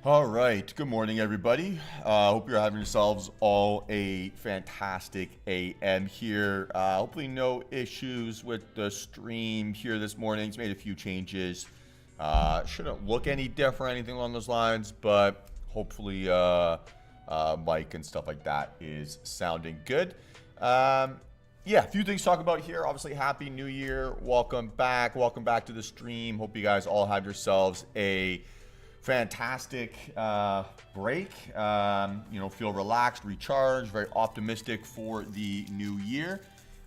All right. Good morning, everybody. Hope you're having yourselves all a fantastic AM here. Hopefully no issues with the stream here this morning. It's made a few changes. Shouldn't look any different, anything along those lines, but hopefully mic and stuff like that is sounding good. Yeah, a few things to talk about here. Obviously, Happy New Year. Welcome back. Welcome back to the stream. Hope you guys all have yourselves a fantastic break. Feel relaxed, recharged, very optimistic for the new year.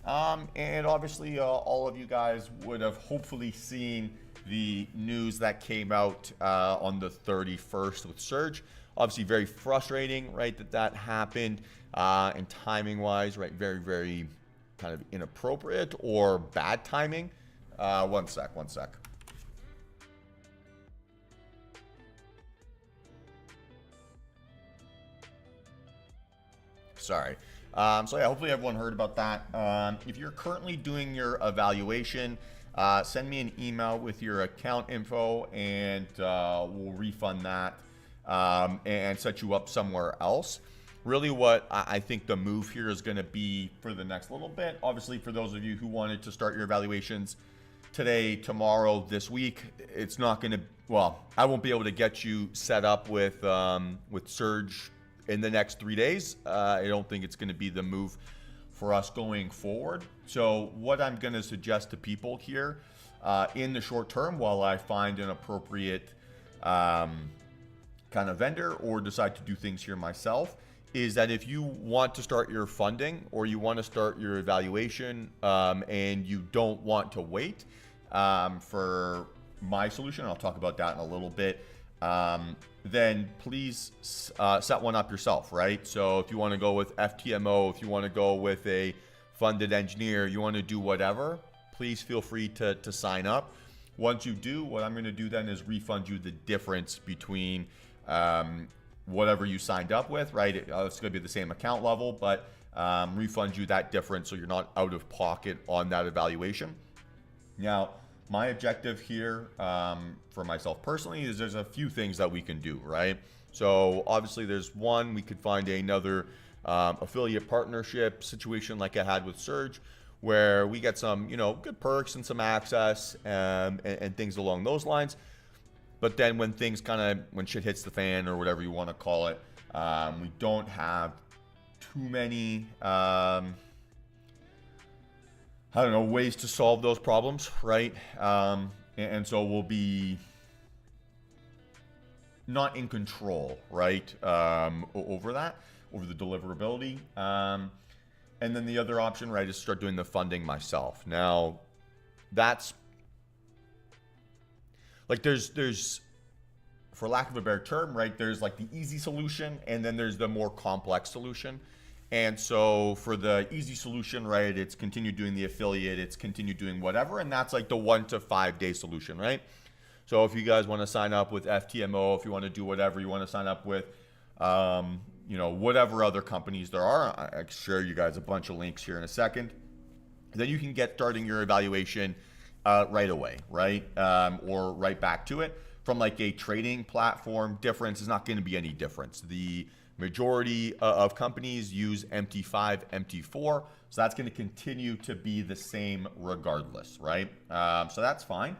And obviously, all of you guys would have hopefully seen the news that came out on the 31st with Surge. Obviously, very frustrating, right, that happened. And timing-wise, right, very, very kind of inappropriate or bad timing. One sec. Sorry. So yeah, hopefully everyone heard about that. If you're currently doing your evaluation, send me an email with your account info and we'll refund that and set you up somewhere else. Really what I think the move here is going to be for the next little bit, obviously for those of you who wanted to start your evaluations today, tomorrow, this week, it's not going to, well, I won't be able to get you set up with Surge in the next 3 days. I don't think it's going to be the move for us going forward. So what I'm going to suggest to people here in the short term, while I find an appropriate kind of vendor or decide to do things here myself, is that if you want to start your funding or you want to start your evaluation and you don't want to wait for my solution, I'll talk about that in a little bit, then please set one up yourself, right? So if you want to go with FTMO, if you want to go with a funded engineer, you want to do whatever, please feel free to sign up. Once you do, what I'm going to do then is refund you the difference between whatever you signed up with, right? It's going to be the same account level, but refund you that difference so you're not out of pocket on that evaluation. Now, my objective here for myself personally is there's a few things that we can do, right? So obviously there's one, we could find another affiliate partnership situation like I had with Surge, where we get some, good perks and some access and things along those lines. But then when shit hits the fan or whatever you want to call it, we don't have too many, ways to solve those problems, right? And so we'll be not in control, right? Over the deliverability. And then the other option, right, is start doing the funding myself. Now, that's like there's for lack of a better term, right, there's like the easy solution and then there's the more complex solution. And so for the easy solution, right, it's continue doing the affiliate, it's continue doing whatever, and that's like the 1 to 5 day solution, right? So if you guys want to sign up with FTMO, if you want to do whatever, you want to sign up with whatever other companies there are, I can share you guys a bunch of links here in a second. Then you can get starting your evaluation right away, right? Or right back to it. From like a trading platform, difference is not going to be any difference. The majority of companies use MT5, MT4, so that's going to continue to be the same regardless, right? So that's fine.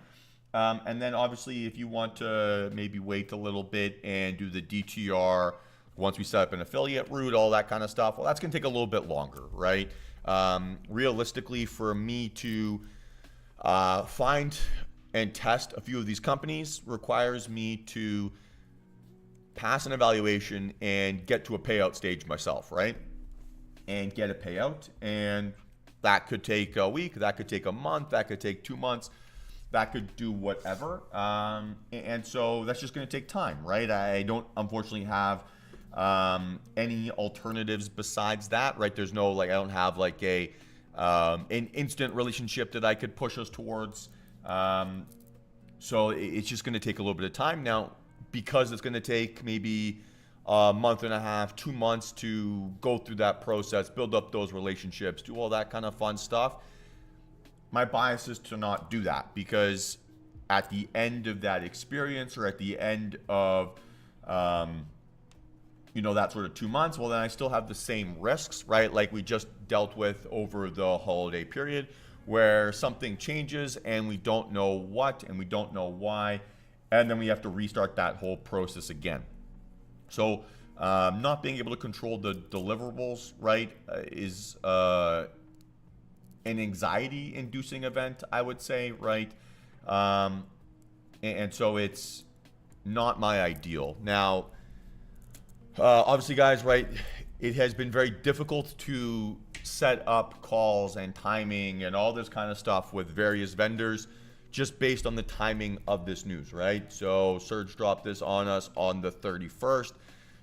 And then obviously if you want to maybe wait a little bit and do the DTR once we set up an affiliate route, all that kind of stuff, well, that's going to take a little bit longer, right? Realistically, for me to find and test a few of these companies requires me to pass an evaluation and get to a payout stage myself, right? And get a payout. And that could take a week, that could take a month, that could take 2 months, that could do whatever. And so that's just going to take time, right? I don't unfortunately have any alternatives besides that, right? There's no, I don't have like an instant relationship that I could push us towards. So it's just going to take a little bit of time. Now, because it's going to take maybe a month and a half, 2 months to go through that process, build up those relationships, do all that kind of fun stuff, my bias is to not do that, because at the end of that experience or at the end of you know, that sort of 2 months, well, then I still have the same risks, right? Like we just dealt with over the holiday period, where something changes and we don't know what and we don't know why, and then we have to restart that whole process again. So not being able to control the deliverables, right, is an anxiety-inducing event, I would say, right? And so it's not my ideal. Now, obviously, guys, right, it has been very difficult to set up calls and timing and all this kind of stuff with various vendors just based on the timing of this news, right? So Surge dropped this on us on the 31st.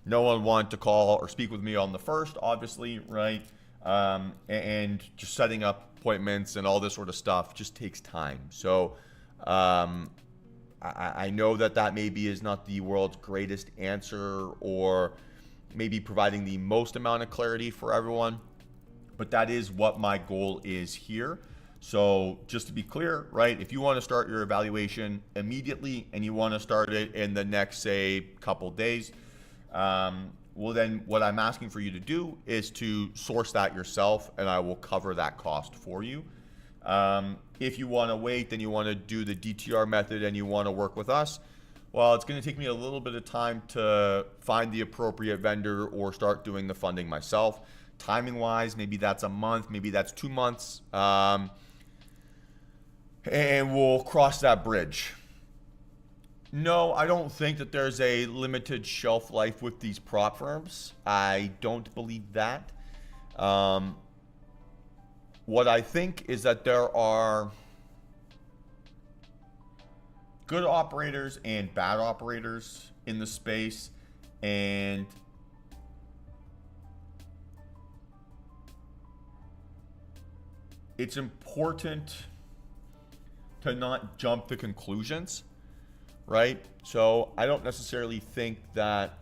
No one wanted to call or speak with me on the 1st, obviously, right? And just setting up appointments and all this sort of stuff just takes time. So I know that maybe is not the world's greatest answer or maybe providing the most amount of clarity for everyone, but that is what my goal is here. So just to be clear, right, if you want to start your evaluation immediately and you want to start it in the next, say, couple days, well, then what I'm asking for you to do is to source that yourself, and I will cover that cost for you. If you want to wait and you want to do the DTR method and you want to work with us, well, it's going to take me a little bit of time to find the appropriate vendor or start doing the funding myself. Timing wise, maybe that's a month, maybe that's 2 months, and we'll cross that bridge. No, I don't think that there's a limited shelf life with these prop firms. I don't believe that. What I think is that there are good operators and bad operators in the space, and it's important to not jump to conclusions, right? So I don't necessarily think that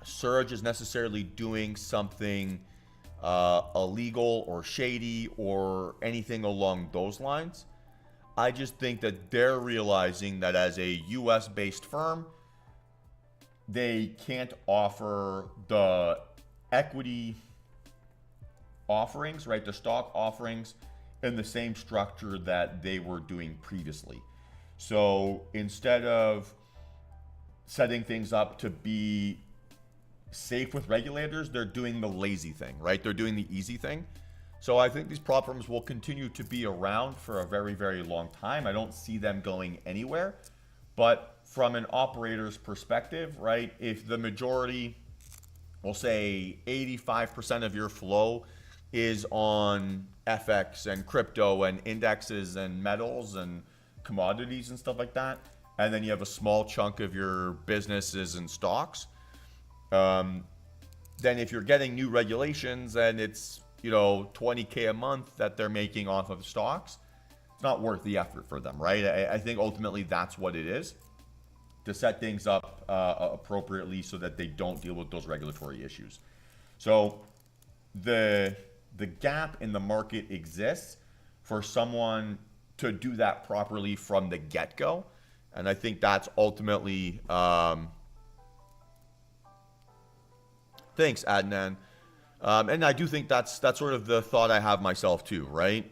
Surge is necessarily doing something illegal or shady or anything along those lines. I just think that they're realizing that as a US based firm, they can't offer the equity offerings, right? The stock offerings in the same structure that they were doing previously. So instead of setting things up to be safe with regulators, they're doing the lazy thing, right? They're doing the easy thing. So I think these prop firms will continue to be around for a very, very long time. I don't see them going anywhere. But from an operator's perspective, right, if the majority, we'll say 85% of your flow is on FX and crypto and indexes and metals and commodities and stuff like that, and then you have a small chunk of your businesses and stocks, then if you're getting new regulations and it's, you know, $20K a month that they're making off of stocks, it's not worth the effort for them, right? I think ultimately that's what it is, to set things up appropriately so that they don't deal with those regulatory issues. So the gap in the market exists for someone to do that properly from the get-go, and I think that's ultimately thanks, Adnan. And I do think that's sort of the thought I have myself too, right?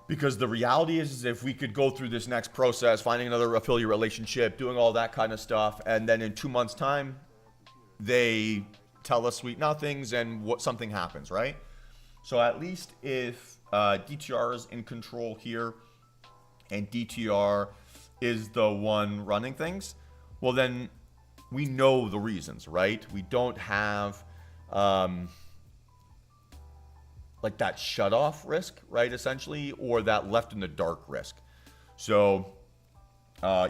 Because the reality is if we could go through this next process, finding another affiliate relationship, doing all that kind of stuff, and then in 2 months' time, they tell us sweet nothings and something happens, right? So at least if DTR is in control here and DTR is the one running things, well then we know the reasons, right? We don't have like that shut-off risk, right, essentially, or that left in the dark risk. So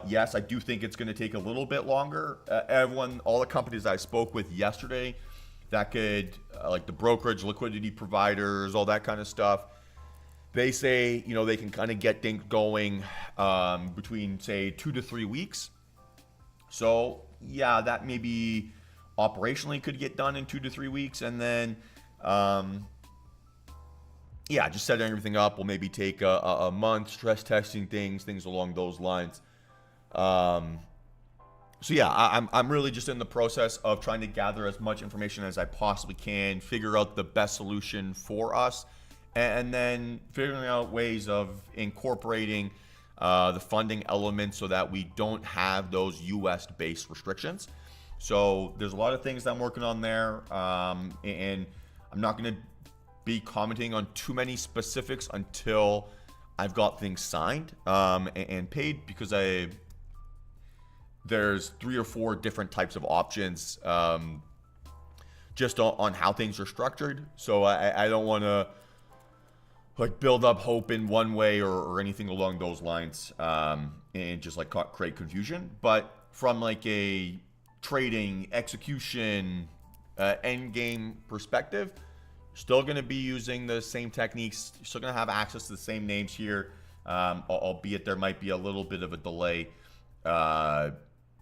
yes, I do think it's going to take a little bit longer. All the companies I spoke with yesterday that could, like the brokerage, liquidity providers, all that kind of stuff, they say, you know, they can kind of get things going between, say, 2 to 3 weeks. So yeah, that maybe operationally could get done in 2 to 3 weeks, and then yeah, just setting everything up will maybe take a month, stress testing things along those lines. So yeah, I'm really just in the process of trying to gather as much information as I possibly can, figure out the best solution for us, and then figuring out ways of incorporating the funding element so that we don't have those US based restrictions. So there's a lot of things that I'm working on there, and I'm not going to be commenting on too many specifics until I've got things signed and paid, because there's 3 or 4 different types of options just on how things are structured. So I don't want to like build up hope in one way or anything along those lines, and just like create confusion. But from like a trading execution end game perspective, still going to be using the same techniques, still going to have access to the same names here, albeit there might be a little bit of a delay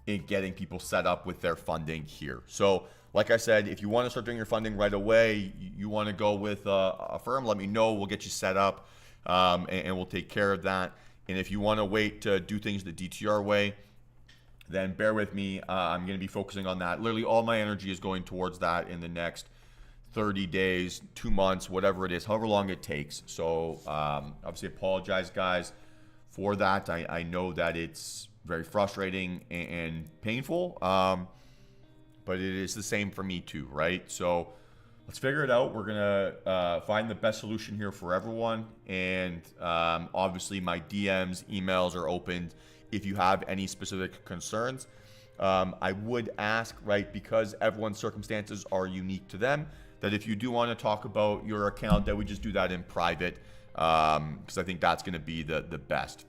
in getting people set up with their funding here. So like I said, if you want to start doing your funding right away, you want to go with a firm, let me know. We'll get you set up, and we'll take care of that. And if you want to wait to do things the DTR way, then bear with me. I'm going to be focusing on that. Literally all my energy is going towards that in the next 30 days, 2 months, whatever it is, however long it takes. So obviously apologize, guys, for that. I know that it's very frustrating and painful, but it is the same for me too, right? So let's figure it out. We're gonna find the best solution here for everyone. And obviously my DMs, emails are opened if you have any specific concerns. I would ask, right, because everyone's circumstances are unique to them, that if you do want to talk about your account, that we just do that in private, because I think that's going to be the best.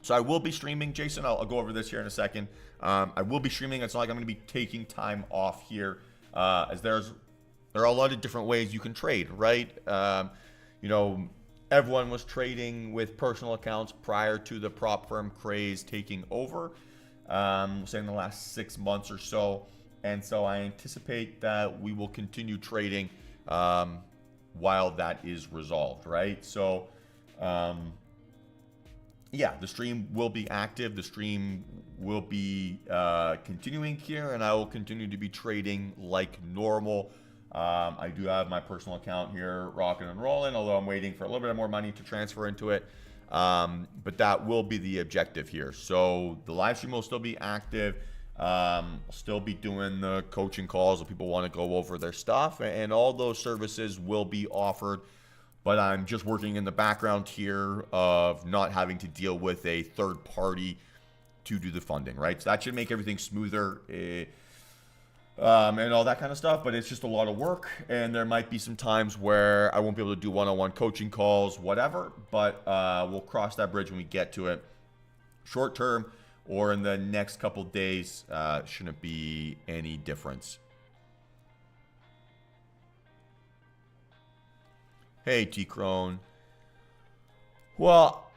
So I will be streaming, Jason. I'll go over this here in a second. I will be streaming. It's not like I'm going to be taking time off here, as there are a lot of different ways you can trade, right? You know, everyone was trading with personal accounts prior to the prop firm craze taking over, say in the last 6 months or so. And so I anticipate that we will continue trading while that is resolved, right? So, yeah, the stream will be active. The stream will be continuing here, and I will continue to be trading like normal. I do have my personal account here rocking and rolling, although I'm waiting for a little bit more money to transfer into it. But that will be the objective here. So the live stream will still be active. I'll still be doing the coaching calls if people want to go over their stuff, and all those services will be offered. But I'm just working in the background here of not having to deal with a third party to do the funding, right? So that should make everything smoother and all that kind of stuff. But it's just a lot of work, and there might be some times where I won't be able to do one-on-one coaching calls, whatever. But we'll cross that bridge when we get to it. Short term or in the next couple days, shouldn't be any difference. Hey, T-Crone. Well,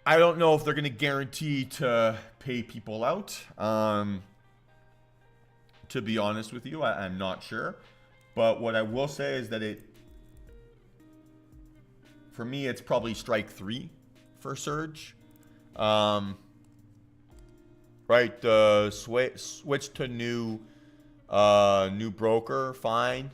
I don't know if they're going to guarantee to pay people out. To be honest with you, I'm not sure. But what I will say is that for me, it's probably strike 3 for Surge. Right, the switch to new broker, fine.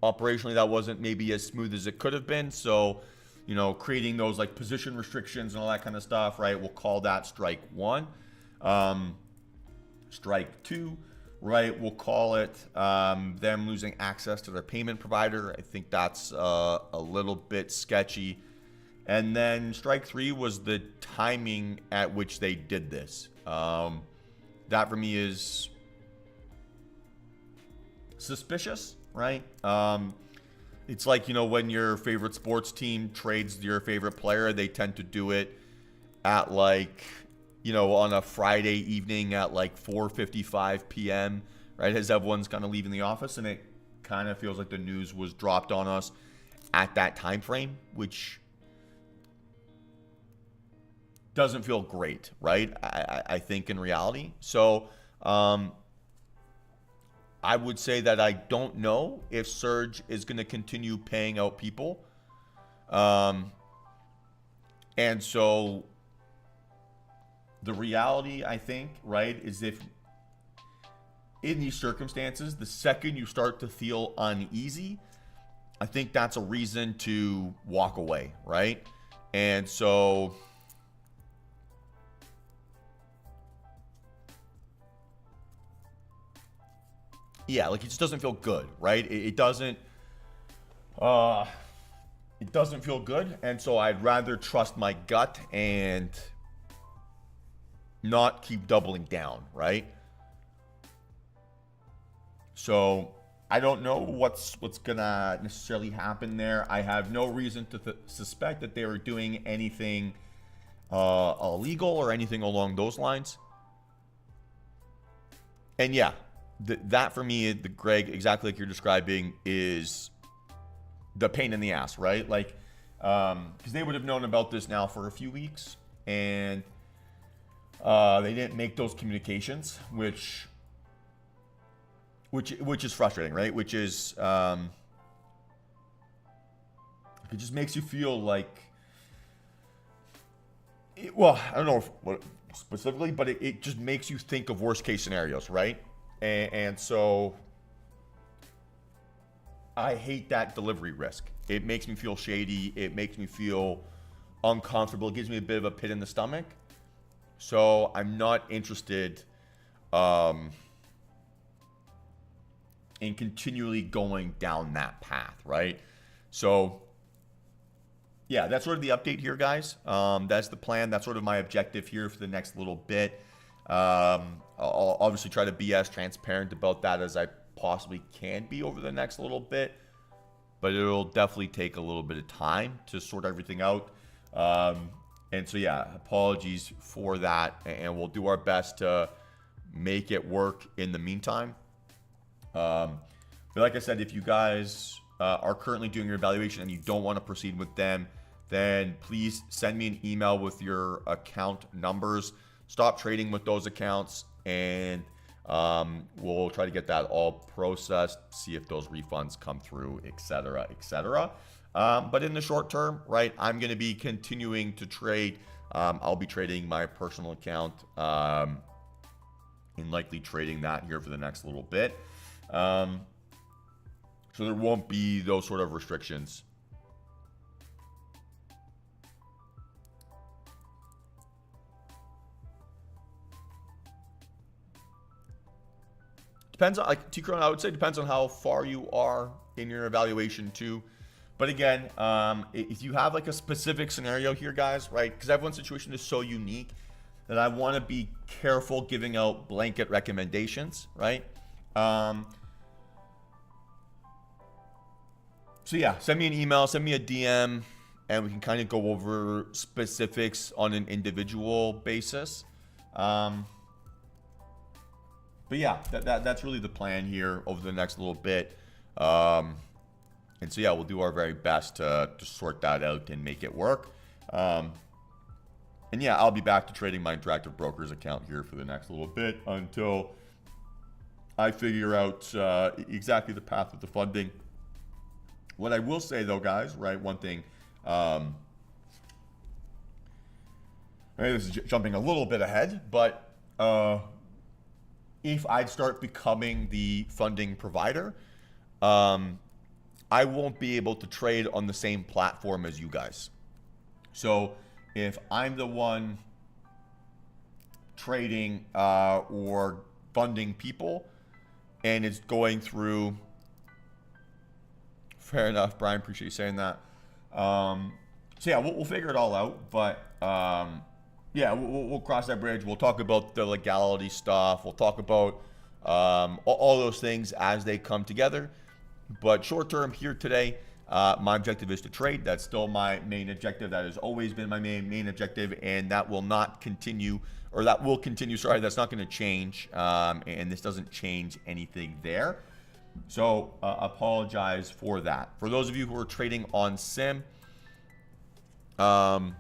Operationally, that wasn't maybe as smooth as it could have been. So, you know, creating those like position restrictions and all that kind of stuff, right? We'll call that strike 1. Strike 2, right? We'll call it them losing access to their payment provider. I think that's a little bit sketchy. And then strike 3 was the timing at which they did this. That for me is suspicious, right? It's like, you know, when your favorite sports team trades your favorite player, they tend to do it at like, you know, on a Friday evening at like 4:55 p.m., right? As everyone's kind of leaving the office, and it kind of feels like the news was dropped on us at that time frame, which doesn't feel great, right? I think in reality. So I would say that I don't know if Surge is going to continue paying out people. And so the reality, I think, right, is if in these circumstances, the second you start to feel uneasy, I think that's a reason to walk away, right? And so yeah, like it just doesn't feel good, right? It doesn't feel good, and so I'd rather trust my gut and not keep doubling down, right? So I don't know what's gonna necessarily happen there. I have no reason to suspect that they were doing anything illegal or anything along those lines. And yeah, that for me, Greg, exactly like you're describing, is the pain in the ass, right? Like, because they would have known about this now for a few weeks, and they didn't make those communications, which is frustrating, right? Which is it just makes you feel like, well, I don't know what specifically, but it just makes you think of worst case scenarios, right? And so I hate that delivery risk. It makes me feel shady. It makes me feel uncomfortable. It gives me a bit of a pit in the stomach. So I'm not interested in continually going down that path, right? So yeah, that's sort of the update here, guys. That's the plan. That's sort of my objective here for the next little bit. I'll obviously try to be as transparent about that as I possibly can be over the next little bit, but it'll definitely take a little bit of time to sort everything out. And so yeah, apologies for that, and we'll do our best to make it work in the meantime. But like I said, if you guys are currently doing your evaluation and you don't want to proceed with them, then please send me an email with your account numbers. Stop trading with those accounts, and we'll try to get that all processed, see if those refunds come through, etc., etc. But in the short term, right, I'm going to be continuing to trade. I'll be trading my personal account and likely trading that here for the next little bit. So there won't be those sort of restrictions. Depends on, like T-Cron, I would say depends on how far you are in your evaluation too. But again, if you have like a specific scenario here, guys, right? Because everyone's situation is so unique that I want to be careful giving out blanket recommendations, right? So yeah, send me an email, send me a DM, and we can kind of go over specifics on an individual basis. But yeah, that's really the plan here over the next little bit. And so yeah, we'll do our very best to sort that out and make it work. And yeah, I'll be back to trading my Interactive Brokers account here for the next little bit until I figure out exactly the path of the funding. What I will say though, guys, right, one thing, this is jumping a little bit ahead, but if I'd start becoming the funding provider, I won't be able to trade on the same platform as you guys. So if I'm the one trading or funding people and it's going through, fair enough, Brian, appreciate you saying that. So yeah, we'll figure it all out, but yeah, we'll cross that bridge. We'll talk about the legality stuff. We'll talk about all those things as they come together. But short term here today, my objective is to trade. That's still my main objective. That has always been my main objective, and that will not continue, or that will continue. Sorry, that's not going to change, and this doesn't change anything there. So apologize for that. For those of you who are trading on Sim, and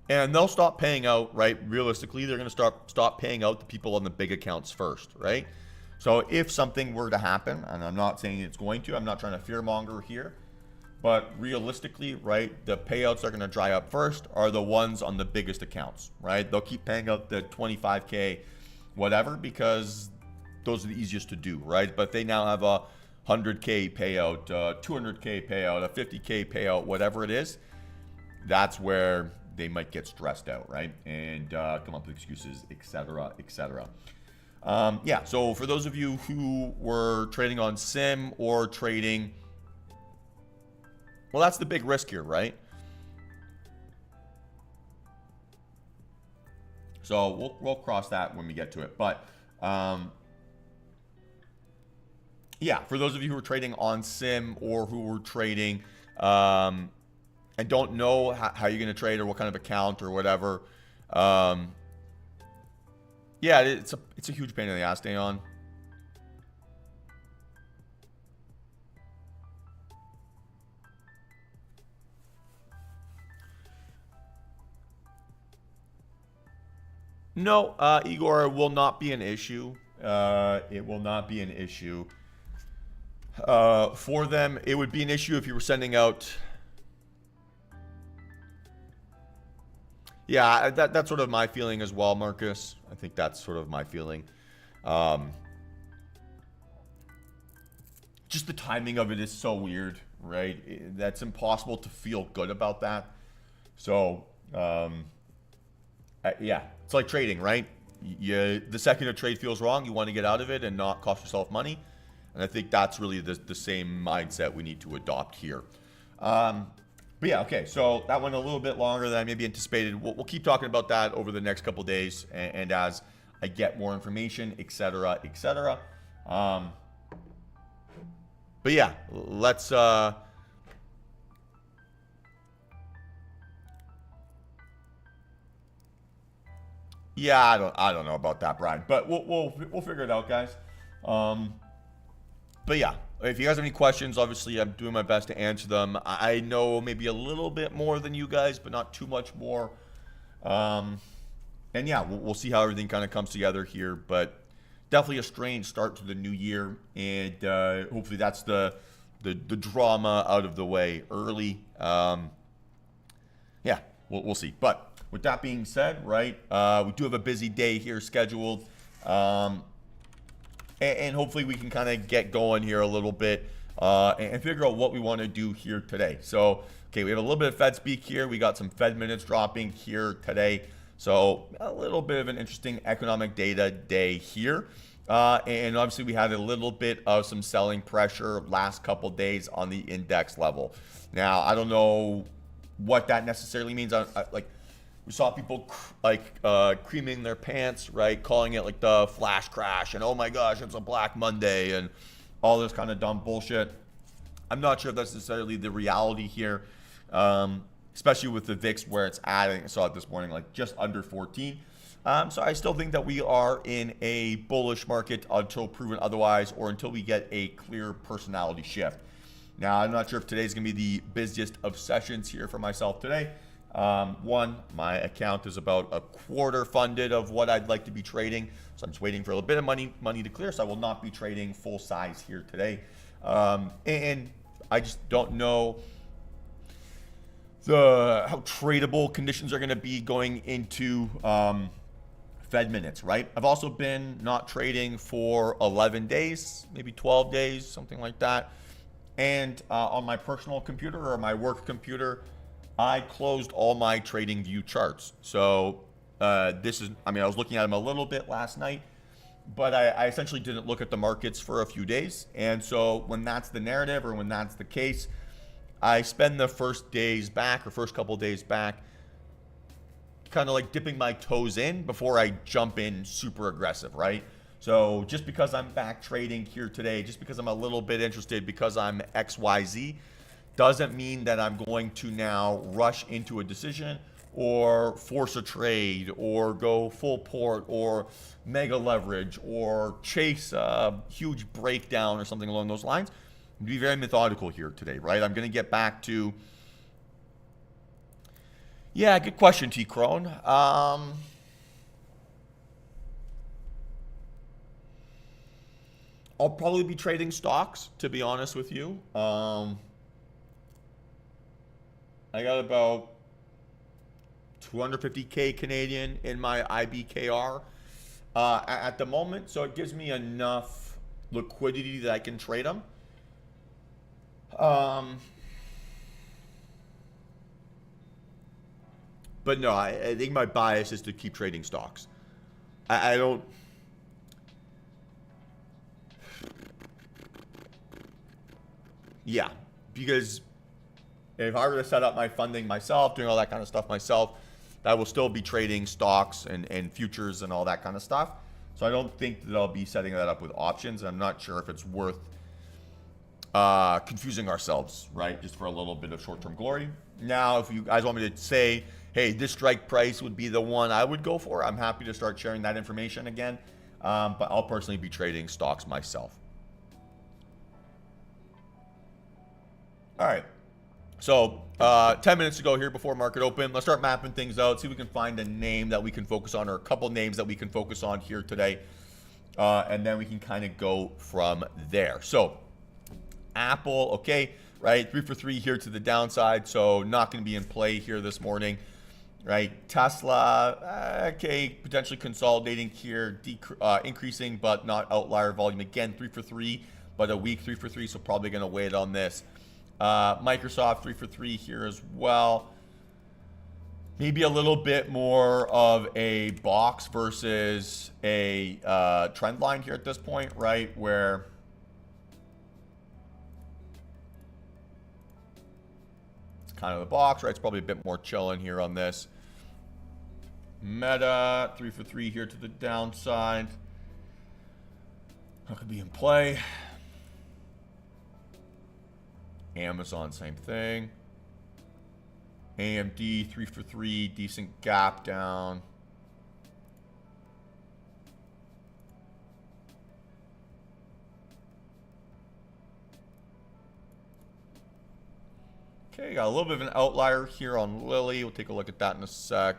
they'll stop paying out, right? Realistically, they're going to stop paying out the people on the big accounts first, right? So if something were to happen, and I'm not saying it's going to, I'm not trying to fearmonger here, but realistically, right, the payouts that are going to dry up first are the ones on the biggest accounts, right? They'll keep paying out the 25K, whatever, because those are the easiest to do, right? But they now have a 100K payout, 200K payout, a 50K payout, whatever it is. That's where they might get stressed out, right? And come up with excuses, etc., etc. Yeah, so for those of you who were trading on sim or trading, well, that's the big risk here, right? So we'll cross that when we get to it. But yeah, for those of you who are trading on sim or who were trading and don't know how you're going to trade or what kind of account or whatever, yeah, it's a huge pain in the ass, stay on. No, Igor, will not be an issue. It will not be an issue. For them, it would be an issue if you were sending out. Yeah, that's sort of my feeling as well, Marcus. I think that's sort of my feeling. Just the timing of it is so weird, right? That's impossible to feel good about that. So, yeah, it's like trading, right? The second a trade feels wrong, you want to get out of it and not cost yourself money. And I think that's really the same mindset we need to adopt here. But yeah, okay, so that went a little bit longer than I maybe anticipated. We'll keep talking about that over the next couple days and as I get more information, etc., etc. But yeah, let's yeah, I don't know about that, Brian, but we'll figure it out, guys. But yeah, if you guys have any questions, obviously I'm doing my best to answer them. I know maybe a little bit more than you guys, but not too much more. And yeah, we'll see how everything kind of comes together here. But definitely a strange start to the new year, and hopefully that's the drama out of the way early. Yeah, we'll see. But with that being said, right, we do have a busy day here scheduled. And hopefully we can kind of get going here a little bit and figure out what we want to do here today. So, okay, we have a little bit of Fed speak here. We got some Fed minutes dropping here today. So a little bit of an interesting economic data day here. And obviously we had a little bit of some selling pressure last couple days on the index level. Now, I don't know what that necessarily means. Like, we saw people creaming their pants, right? Calling it like the flash crash and oh my gosh, it's a Black Monday and all this kind of dumb bullshit. I'm not sure if that's necessarily the reality here, especially with the VIX where it's at. I think I saw it this morning, like just under 14. So I still think that we are in a bullish market until proven otherwise or until we get a clear personality shift. Now, I'm not sure if today's going to be the busiest of sessions here for myself today. One, my account is about a quarter funded of what I'd like to be trading. So I'm just waiting for a little bit of money to clear. So I will not be trading full size here today. And I just don't know how tradable conditions are going to be going into Fed minutes, right? I've also been not trading for 11 days, maybe 12 days, something like that. And on my personal computer or my work computer, I closed all my trading view charts. So this is, I was looking at them a little bit last night, but I essentially didn't look at the markets for a few days. And so when that's the narrative or when that's the case, I spend the first couple days back kind of like dipping my toes in before I jump in super aggressive, right? So just because I'm back trading here today, just because I'm a little bit interested, because I'm XYZ, doesn't mean that I'm going to now rush into a decision or force a trade or go full port or mega leverage or chase a huge breakdown or something along those lines. I'm going to be very methodical here today, right? I'm going to get back to... Yeah, good question, T. Crone. I'll probably be trading stocks, to be honest with you. I got about 250K Canadian in my IBKR at the moment, so it gives me enough liquidity that I can trade them. But no, I think my bias is to keep trading stocks. I don't. Yeah, because if I were to set up my funding myself, doing all that kind of stuff myself, I will still be trading stocks and futures and all that kind of stuff. So I don't think that I'll be setting that up with options. I'm not sure if it's worth confusing ourselves, right? Just for a little bit of short-term glory. Now, if you guys want me to say, hey, this strike price would be the one I would go for, I'm happy to start sharing that information again. But I'll personally be trading stocks myself. All right. So 10 minutes to go here before market open. Let's start mapping things out, see if we can find a name that we can focus on, or a couple names that we can focus on here today. And then we can kind of go from there. So Apple, okay, right? 3 for 3 here to the downside. So not going to be in play here this morning, right? Tesla, okay, potentially consolidating here, increasing, but not outlier volume. Again, 3 for 3, but a weak 3 for 3. So probably going to wait on this. Microsoft 3 for 3 here as well. Maybe a little bit more of a box versus a trend line here at this point, right? Where it's kind of the box, right? It's probably a bit more chilling here on this. Meta 3 for 3 here to the downside. That could be in play. Amazon, same thing. AMD 3 for 3, decent gap down. Okay, got a little bit of an outlier here on Lilly. We'll take a look at that in a sec.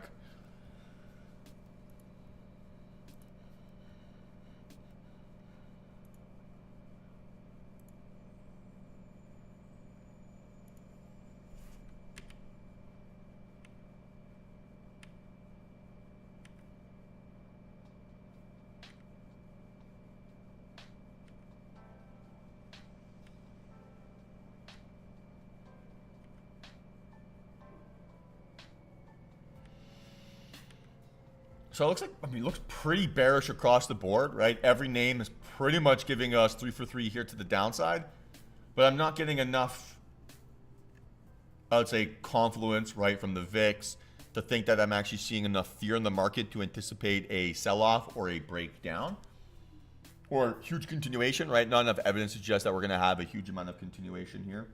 So it looks like, it looks pretty bearish across the board, right? Every name is pretty much giving us 3 for 3 here to the downside. But I'm not getting enough, I would say, confluence, right, from the VIX to think that I'm actually seeing enough fear in the market to anticipate a sell-off or a breakdown. Or huge continuation, right? Not enough evidence suggests that we're going to have a huge amount of continuation here.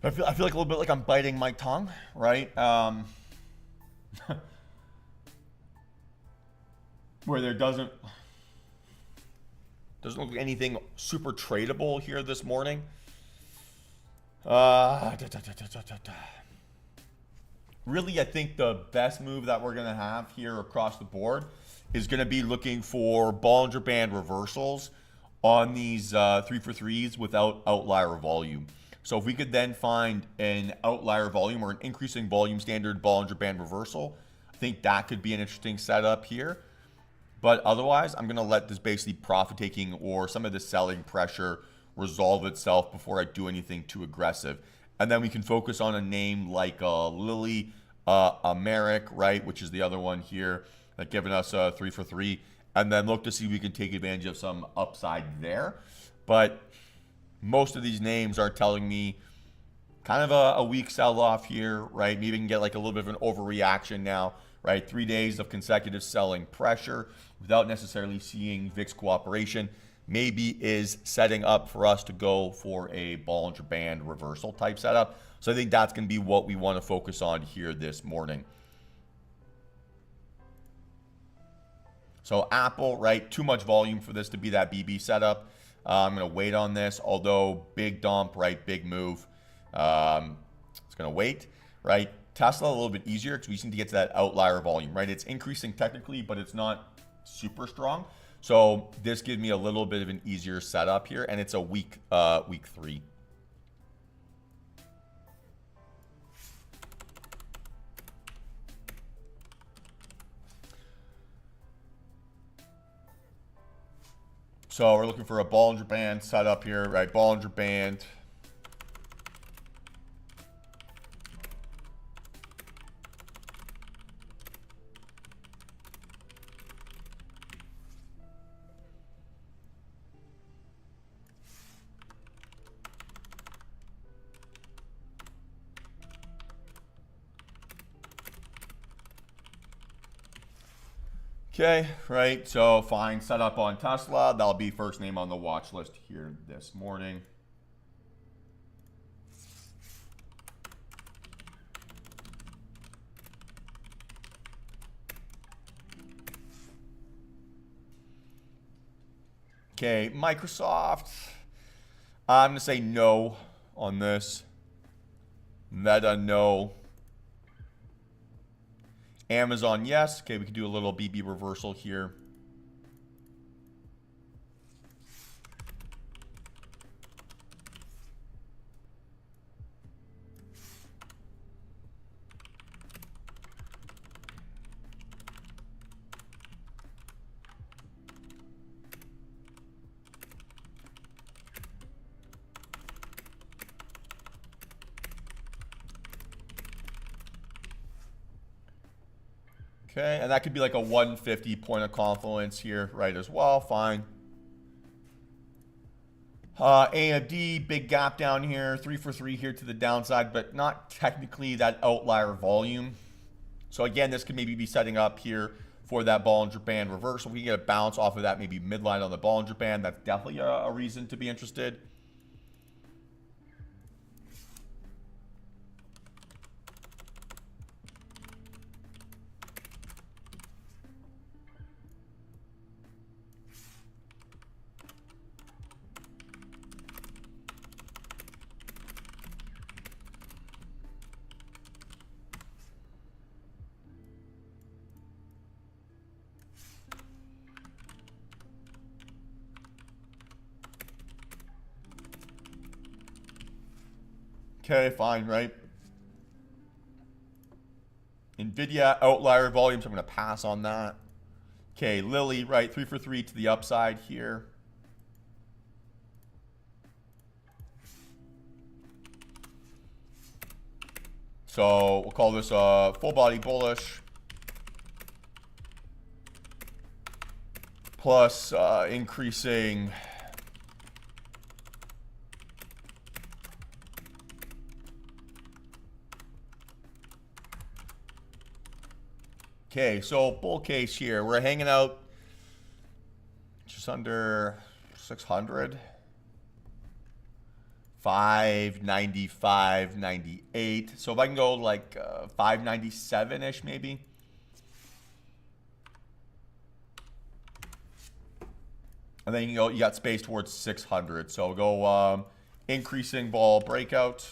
I feel like a little bit like I'm biting my tongue, right? Where there doesn't look like anything super tradable here this morning. Really, I think the best move that we're going to have here across the board is going to be looking for Bollinger Band reversals on these 3 for 3s without outlier volume. So if we could then find an outlier volume or an increasing volume standard Bollinger Band reversal, I think that could be an interesting setup here. But otherwise, I'm going to let this basically profit taking or some of the selling pressure resolve itself before I do anything too aggressive. And then we can focus on a name like Lilly, Americ, right, which is the other one here that giving us a 3 for 3, and then look to see if we can take advantage of some upside there. But most of these names are telling me kind of a weak sell-off here, right? Maybe we can get like a little bit of an overreaction now, right? 3 days of consecutive selling pressure without necessarily seeing VIX cooperation maybe is setting up for us to go for a Bollinger Band reversal type setup. So I think that's going to be what we want to focus on here this morning. So Apple, right? Too much volume for this to be that BB setup. I'm going to wait on this, although big dump, right? Big move. It's going to wait, right? Tesla, a little bit easier because we just need to get to that outlier volume, right? It's increasing technically, but it's not super strong. So this gives me a little bit of an easier setup here, and it's a week 3. So we're looking for a Bollinger Band setup here, right? Bollinger Band. Okay, right, so fine, set up on Tesla. That'll be first name on the watch list here this morning. Okay, Microsoft. I'm going to say no on this. Meta, no. Amazon, yes. Okay, we can do a little BB reversal here. Okay, and that could be like a 150 point of confluence here, right, as well. Fine. AMD, big gap down here, 3 for 3 here to the downside, but not technically that outlier volume. So again, this could maybe be setting up here for that Bollinger Band reversal. If we get a bounce off of that, maybe midline on the Bollinger Band, that's definitely a reason to be interested. Okay, fine, right? NVIDIA, outlier volumes, I'm going to pass on that. Okay, Lilly, right, 3 for 3 to the upside here. So we'll call this a full body bullish. Plus increasing okay, so bull case here. We're hanging out just under 600. 595, 98. So if I can go like 597-ish maybe. And then you got space towards 600. So we'll go increasing ball breakout.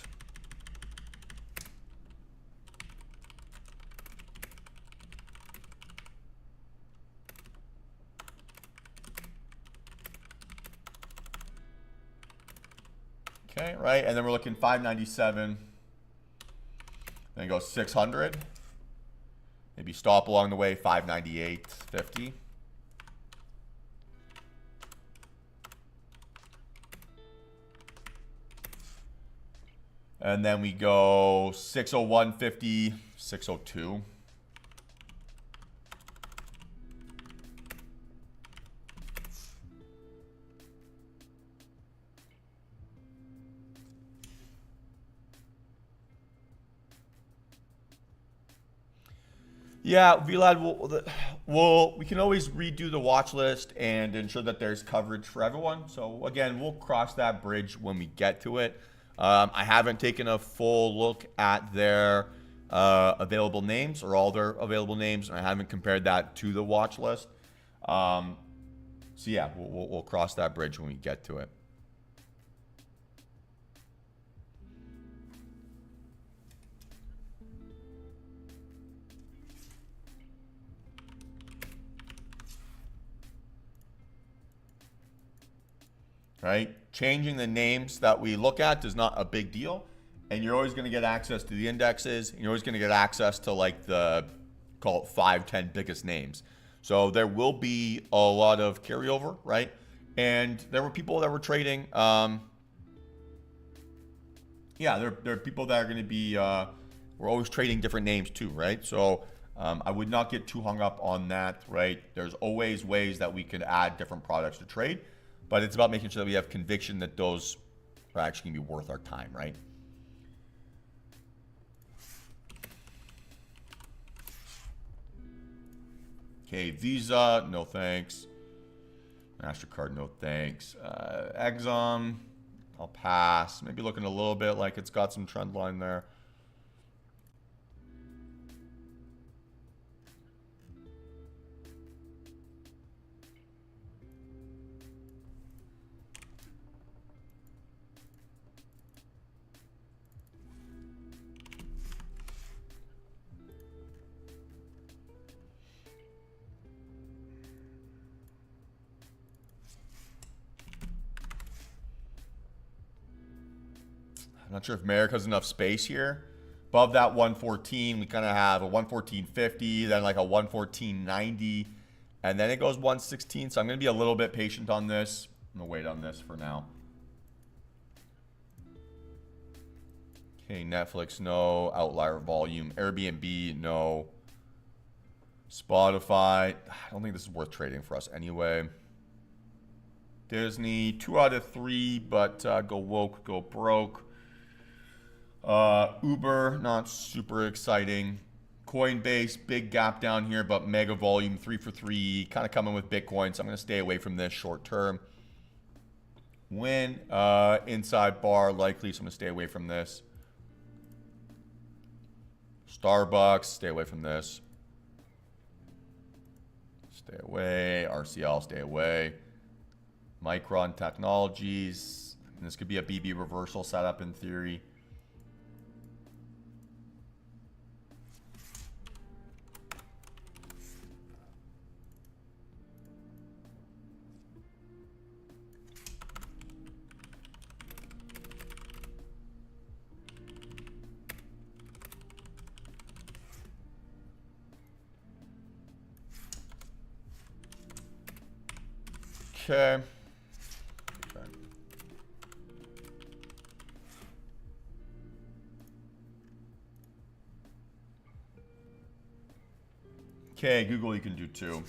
Okay, right, and then we're looking 597. Then go 600. Maybe stop along the way, 598.50. And then we go 601.50, 602. Yeah, Vlad, we can always redo the watch list and ensure that there's coverage for everyone. So again, we'll cross that bridge when we get to it. I haven't taken a full look at their available names or all their available names, and I haven't compared that to the watch list. So yeah, we'll cross that bridge when we get to it. right? Changing the names that we look at is not a big deal. And you're always going to get access to the indexes. And you're always going to get access to like the, call it 5, 10 biggest names. So there will be a lot of carryover, right? And there were people that were trading. Yeah, there are people that are going to be, we're always trading different names too, right? So I would not get too hung up on that, right? There's always ways that we could add different products to trade, but it's about making sure that we have conviction that those are actually going to be worth our time, right? Okay, Visa, no thanks. MasterCard, no thanks. Exxon, I'll pass. Maybe looking a little bit like it's got some trend line there. I'm not sure if Merrick has enough space here. Above that 114, we kind of have a 114.50, then like a 114.90, and then it goes 116. So I'm going to be a little bit patient on this. I'm going to wait on this for now. Okay, Netflix, no. Outlier volume. Airbnb, no. Spotify, I don't think this is worth trading for us anyway. Disney, 2 out of 3, but go woke, go broke. Uber, not super exciting. Coinbase, big gap down here, but mega volume, 3 for 3, kind of coming with Bitcoin, so I'm going to stay away from this short term. Win, inside bar, likely, so I'm going to stay away from this. Starbucks, stay away from this. Stay away. RCL, stay away. Micron Technologies, and this could be a BB reversal setup in theory. Okay. Okay, Google you can do too.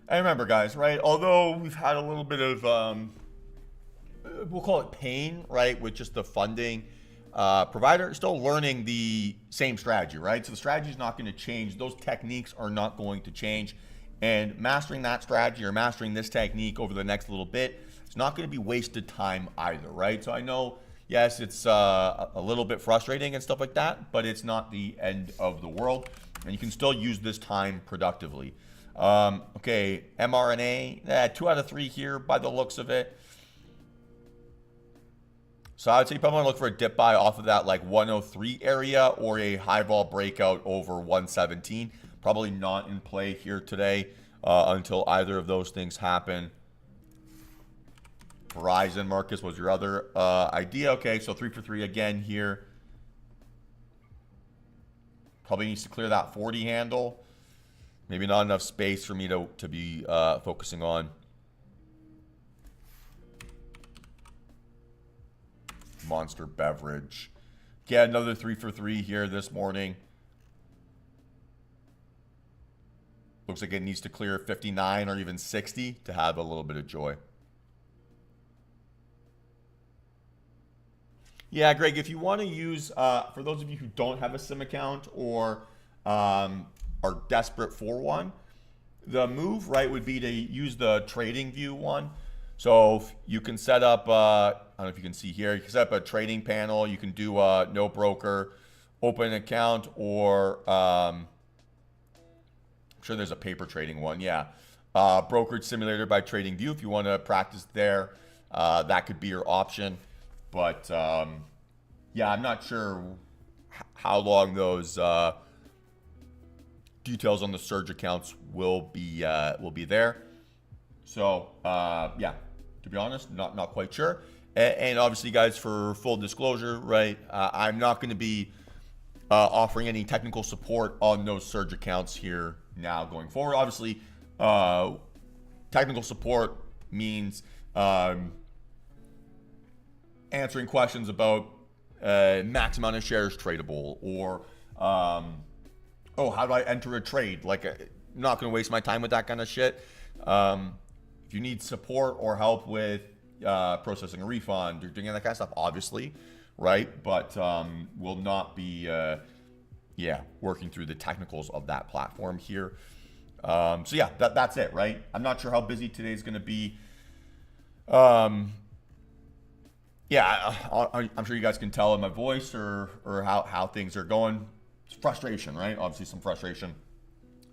And remember, guys, right? Although we've had a little bit of, we'll call it pain, right, with just the funding, provider still learning the same strategy, right? So the strategy is not going to change. Those techniques are not going to change. And mastering that strategy or mastering this technique over the next little bit, it's not going to be wasted time either, right? So I know, yes, it's a little bit frustrating and stuff like that, but it's not the end of the world. And you can still use this time productively. Okay, mRNA, 2 out of 3 here by the looks of it. So I would say you probably want to look for a dip buy off of that like 103 area or a high vol breakout over 117. Probably not in play here today until either of those things happen. Verizon, Marcus, was your other idea. Okay, so 3 for 3 again here. Probably needs to clear that 40 handle. Maybe not enough space for me to be focusing on. Monster Beverage. Get another 3 for 3 here this morning. Looks like it needs to clear 59 or even 60 to have a little bit of joy. Yeah, Greg, if you want to use, for those of you who don't have a SIM account or are desperate for one, the move, right, would be to use the trading view one. So you can set up, I don't know if you can see here, you can set up a trading panel. You can do no broker, open an account, or I'm sure there's a paper trading one. Yeah. Brokerage simulator by TradingView if you want to practice there. that could be your option. But yeah, I'm not sure how long those details on the surge accounts will be there. So yeah, to be honest, not quite sure. And obviously, guys, for full disclosure, right, I'm not going to be offering any technical support on those surge accounts here now going forward. Obviously, technical support means answering questions about max amount of shares tradable, or oh, how do I enter a trade? Like, I'm not going to waste my time with that kind of shit. If you need support or help with processing a refund or doing that kind of stuff, obviously, right? But will not be, yeah, working through the technicals of that platform here. So yeah, that's it, right? I'm not sure how busy today's going to be. Yeah, I'm sure you guys can tell in my voice or how things are going. It's frustration, right? Obviously some frustration.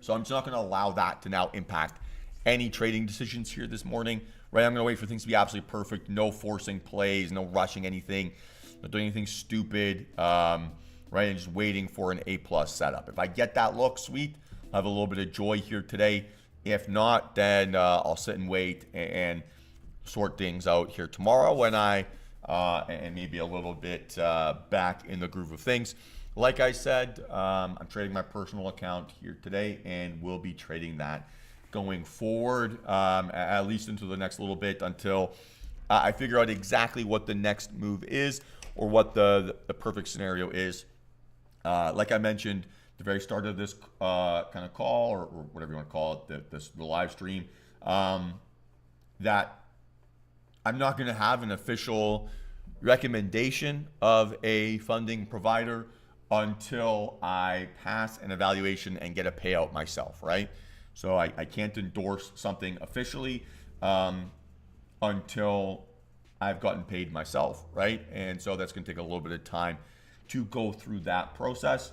So I'm just not going to allow that to now impact any trading decisions here this morning, right? I'm going to wait for things to be absolutely perfect. No forcing plays, no rushing anything, not doing anything stupid, right? And just waiting for an A+ setup. If I get that look, sweet. I'll have a little bit of joy here today. If not, then I'll sit and wait and sort things out here tomorrow when I and maybe a little bit back in the groove of things. Like I said, I'm trading my personal account here today, and we'll be trading that going forward, at least into the next little bit, until I figure out exactly what the next move is, or what the perfect scenario is. Like I mentioned at the very start of this kind of call, or whatever you want to call it, the live stream, that I'm not going to have an official recommendation of a funding provider until I pass an evaluation and get a payout myself, right? So I can't endorse something officially until I've gotten paid myself, right? And so that's going to take a little bit of time to go through that process.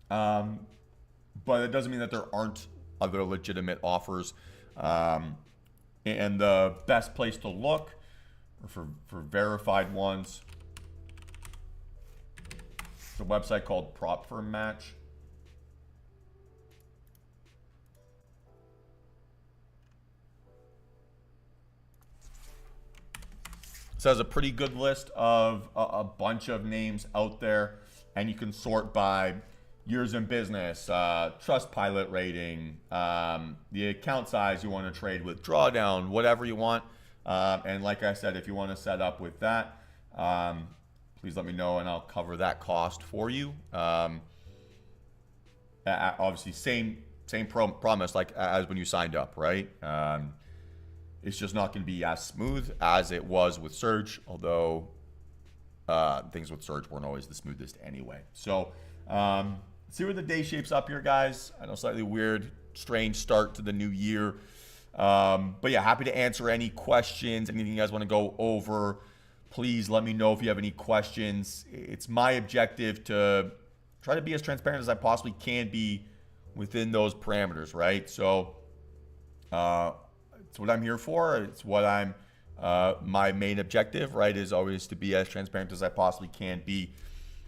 But it doesn't mean that there aren't other legitimate offers. And the best place to look for verified ones, it's a website called Prop Firm Match. So it has a pretty good list of a bunch of names out there, and you can sort by years in business, Trustpilot rating, the account size you want to trade with, drawdown, whatever you want. And like I said, if you want to set up with that, please let me know and I'll cover that cost for you. Obviously, same promise like as when you signed up, right? It's just not going to be as smooth as it was with Surge, although things with Surge weren't always the smoothest anyway. So see where the day shapes up here, guys. I know, slightly weird, strange start to the new year. But yeah, happy to answer any questions, anything you guys want to go over. Please let me know if you have any questions. It's my objective to try to be as transparent as I possibly can be within those parameters, right? So it's what I'm here for. It's what I'm my main objective, right, is always to be as transparent as I possibly can be.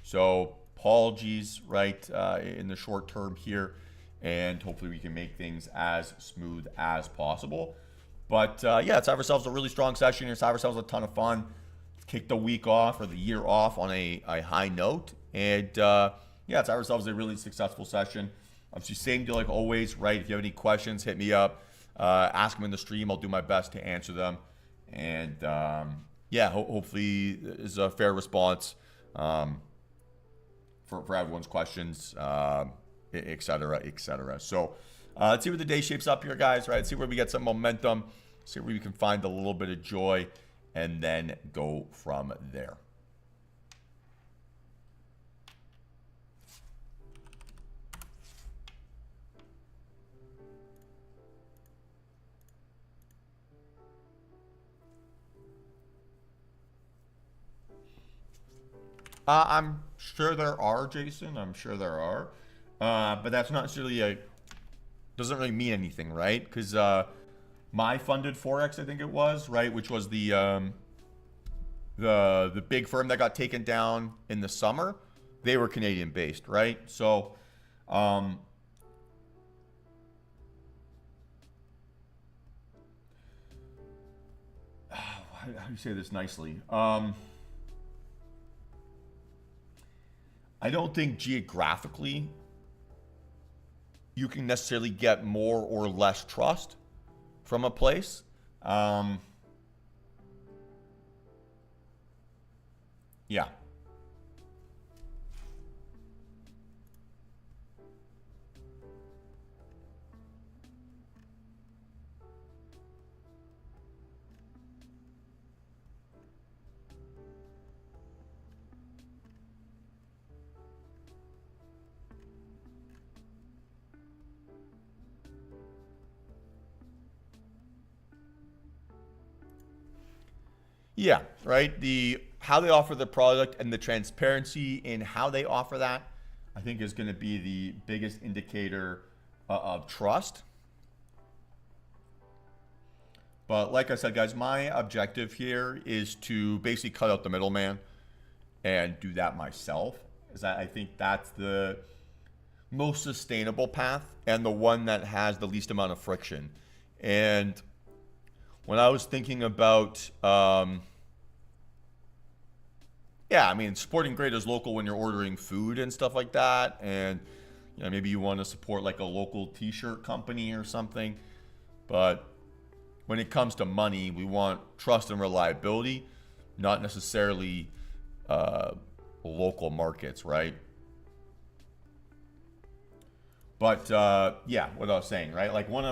So apologies, right, in the short term here, and hopefully we can make things as smooth as possible. But yeah, let's have ourselves a really strong session. Let's have ourselves a ton of fun. Let's kick the week off or the year off on a high note. And yeah, let's have ourselves a really successful session. Obviously, same deal like always, right? If you have any questions, hit me up. Ask them in the stream. I'll do my best to answer them. And yeah, hopefully is a fair response for everyone's questions, et cetera, et cetera. So let's see where the day shapes up here, guys, right? Let's see where we get some momentum, see where we can find a little bit of joy, and then go from there. I'm sure there are, Jason. I'm sure there are. But that's not necessarily doesn't really mean anything, right? Because My Funded Forex, I think it was, right, which was the big firm that got taken down in the summer. They were Canadian based, right? So how do you say this nicely? I don't think geographically you can necessarily get more or less trust from a place. Yeah. Yeah, right. The how they offer the product and the transparency in how they offer that, I think, is going to be the biggest indicator of trust. But like I said, guys, my objective here is to basically cut out the middleman and do that myself. Is I think that's the most sustainable path and the one that has the least amount of friction. And when I was thinking about, yeah, I mean, supporting Great is local when you're ordering food and stuff like that. And, you know, maybe you want to support like a local t-shirt company or something. But when it comes to money, we want trust and reliability, not necessarily local markets, right? But yeah, what I was saying, right? Like when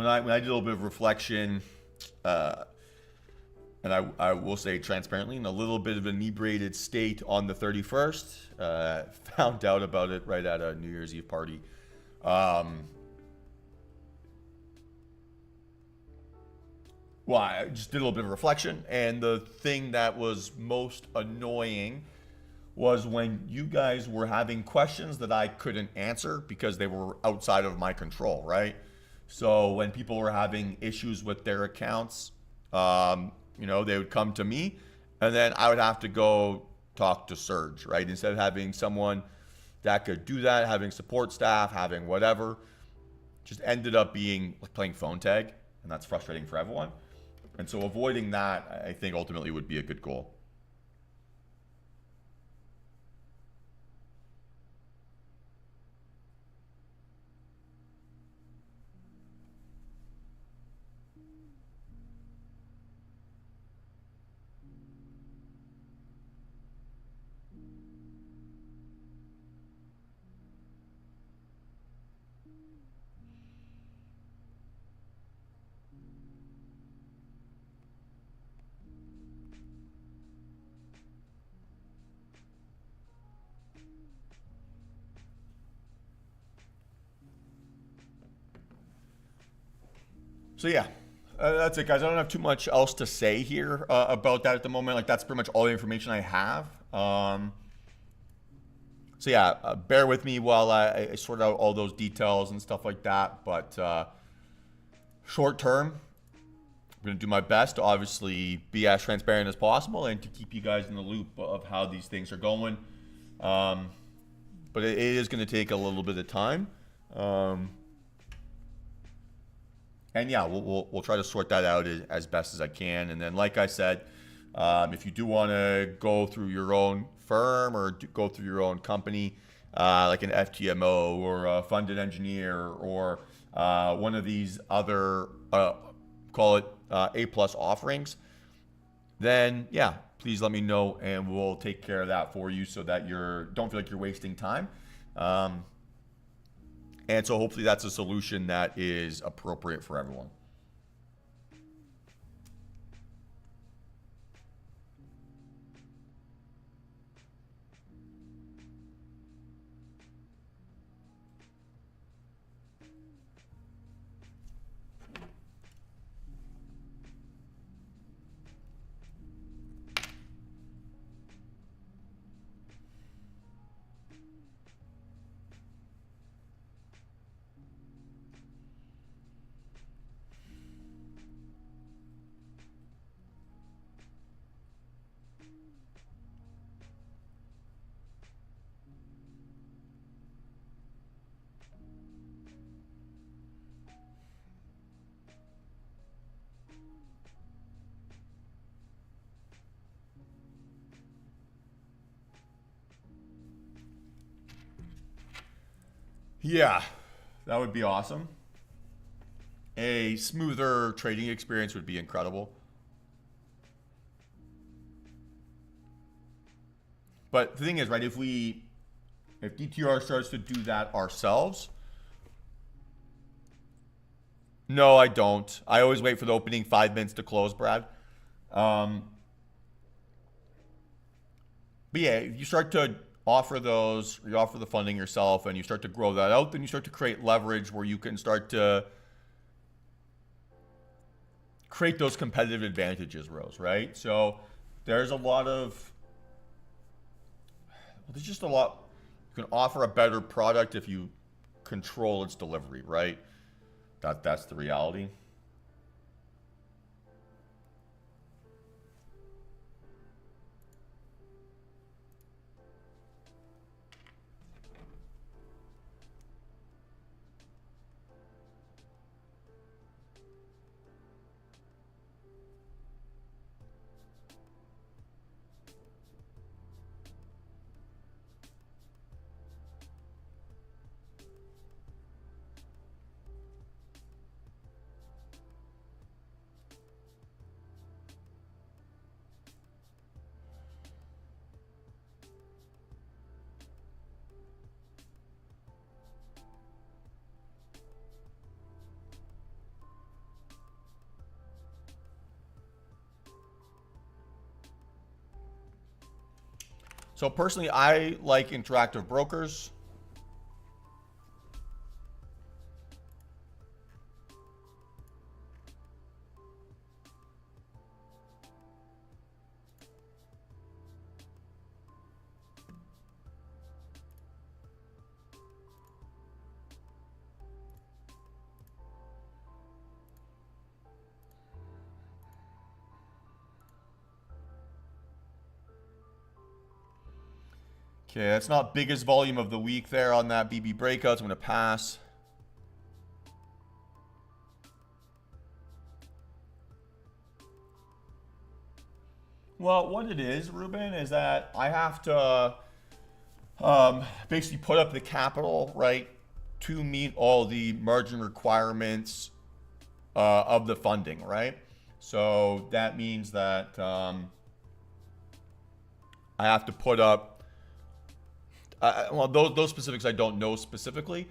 I did a little bit of reflection, and I will say transparently, in a little bit of an inebriated state on the 31st, found out about it right at a New Year's Eve party. Well, I just did a little bit of reflection, and the thing that was most annoying was when you guys were having questions that I couldn't answer because they were outside of my control, right? So when people were having issues with their accounts, you know, they would come to me, and then I would have to go talk to Serge, right? Instead of having someone that could do that, having support staff, having whatever, just ended up being like playing phone tag, and that's frustrating for everyone. And so avoiding that, I think, ultimately would be a good goal. So yeah, that's it, guys. I don't have too much else to say here about that at the moment. Like that's pretty much all the information I have. So yeah, bear with me while I sort out all those details and stuff like that. But short term, I'm going to do my best to obviously be as transparent as possible and to keep you guys in the loop of how these things are going. But it is going to take a little bit of time. And yeah, we'll try to sort that out as best as I can. And then, like I said, if you do want to go through your own firm or go through your own company, like an FTMO or a funded engineer or one of these other, call it A+ offerings, then yeah, please let me know and we'll take care of that for you so that don't feel like you're wasting time. And so hopefully that's a solution that is appropriate for everyone. Yeah, that would be awesome. A smoother trading experience would be incredible. But the thing is, right, if DTR starts to do that ourselves, no, I don't. I always wait for the opening 5 minutes to close, Brad. Um, but yeah, if you start to offer those, you offer the funding yourself, and you start to grow that out, then you start to create leverage where you can start to create those competitive advantages, Rose, right? So there's a lot of, there's just a lot, you can offer a better product if you control its delivery, right? That's the reality. So personally, I like interactive brokers. Okay, that's not biggest volume of the week there on that BB breakout. So I'm going to pass. Well, what it is, Ruben, is that I have to basically put up the capital, right, to meet all the margin requirements of the funding, right? So that means that I have to put up, well, those specifics I don't know specifically,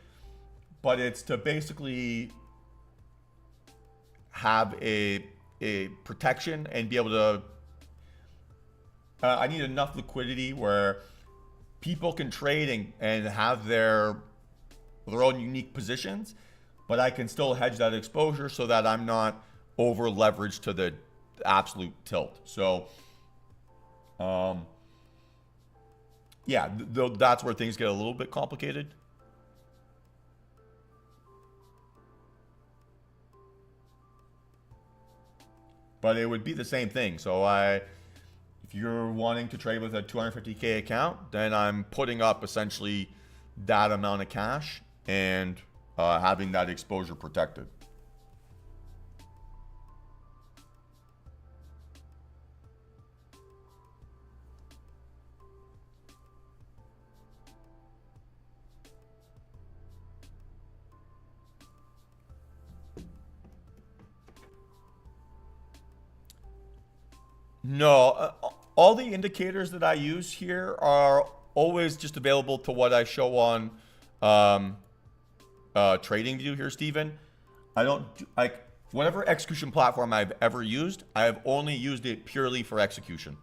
but it's to basically have a protection and be able to, I need enough liquidity where people can trade and have their own unique positions, but I can still hedge that exposure so that I'm not over leveraged to the absolute tilt. So, yeah, that's where things get a little bit complicated. But it would be the same thing. So if you're wanting to trade with a 250K account, then I'm putting up essentially that amount of cash and having that exposure protected. No, all the indicators that I use here are always just available to what I show on um, TradingView here, Steven. I don't like whatever execution platform I've ever used. I have only used it purely for execution.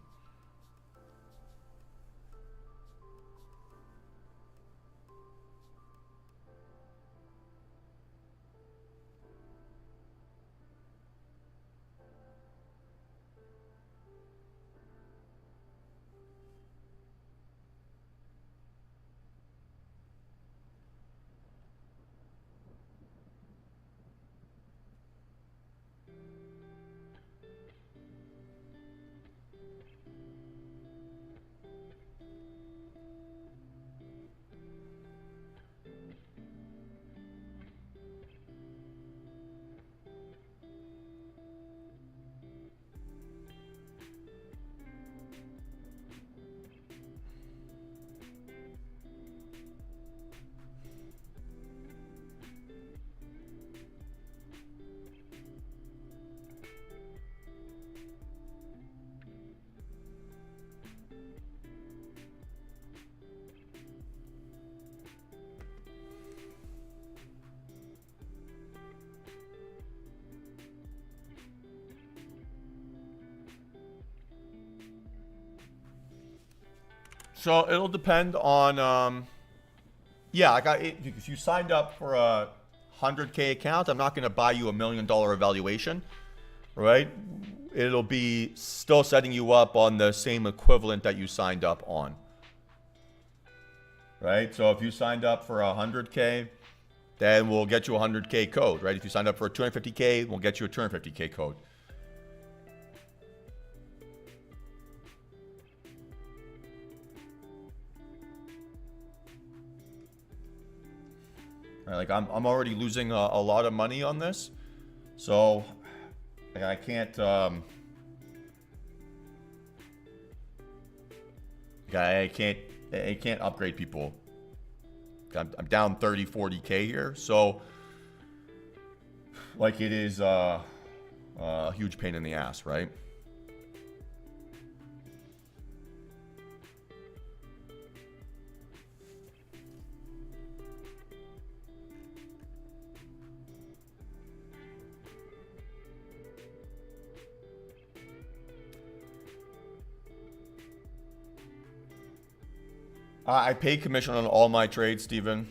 So it'll depend on, yeah, if you signed up for a 100K account, I'm not going to buy you $1 million evaluation, right? It'll be still setting you up on the same equivalent that you signed up on, right? So if you signed up for 100K, then we'll get you a 100K code, right? If you signed up for a 250K, we'll get you a 250K code. Right, like I'm already losing a lot of money on this, so like I can't upgrade people. I'm down 30, 40K here, so like it is a huge pain in the ass, right? I pay commission on all my trades, Steven.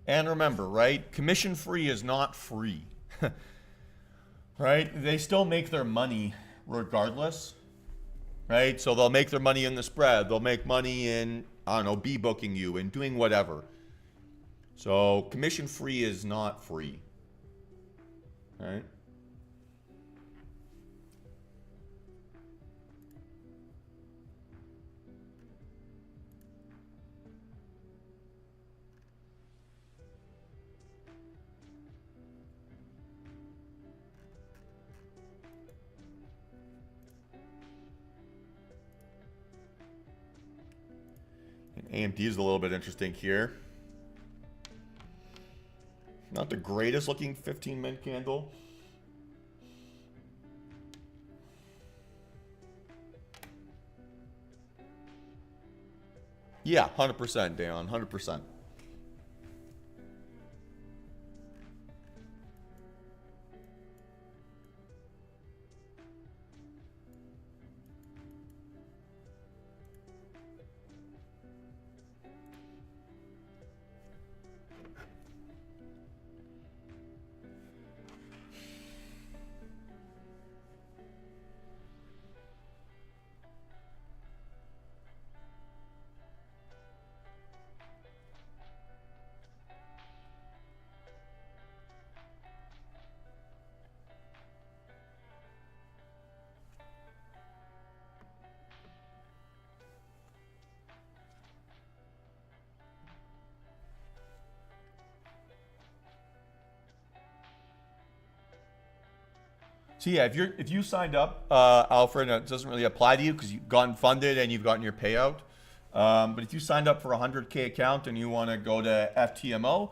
And remember, right? Commission free is not free. Right? They still make their money regardless. Right? So they'll make their money in the spread. They'll make money in, I don't know, booking you and doing whatever. So commission free is not free. Right? AMD is a little bit interesting here. Not the greatest looking 15-minute candle. Yeah, 100%, Dan, 100%. So yeah, if you signed up, Alfred, it doesn't really apply to you because you've gotten funded and you've gotten your payout. But if you signed up for a 100K account and you want to go to FTMO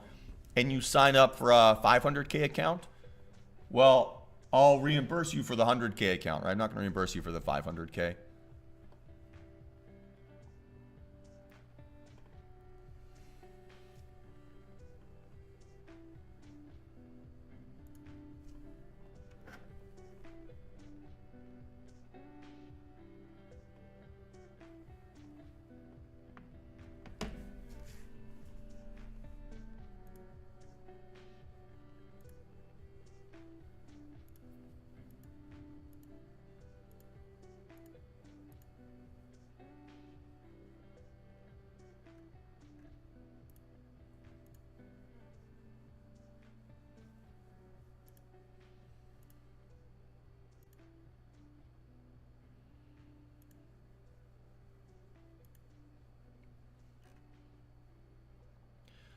and you sign up for a 500K account, well, I'll reimburse you for the 100K account, right? I'm not going to reimburse you for the 500K.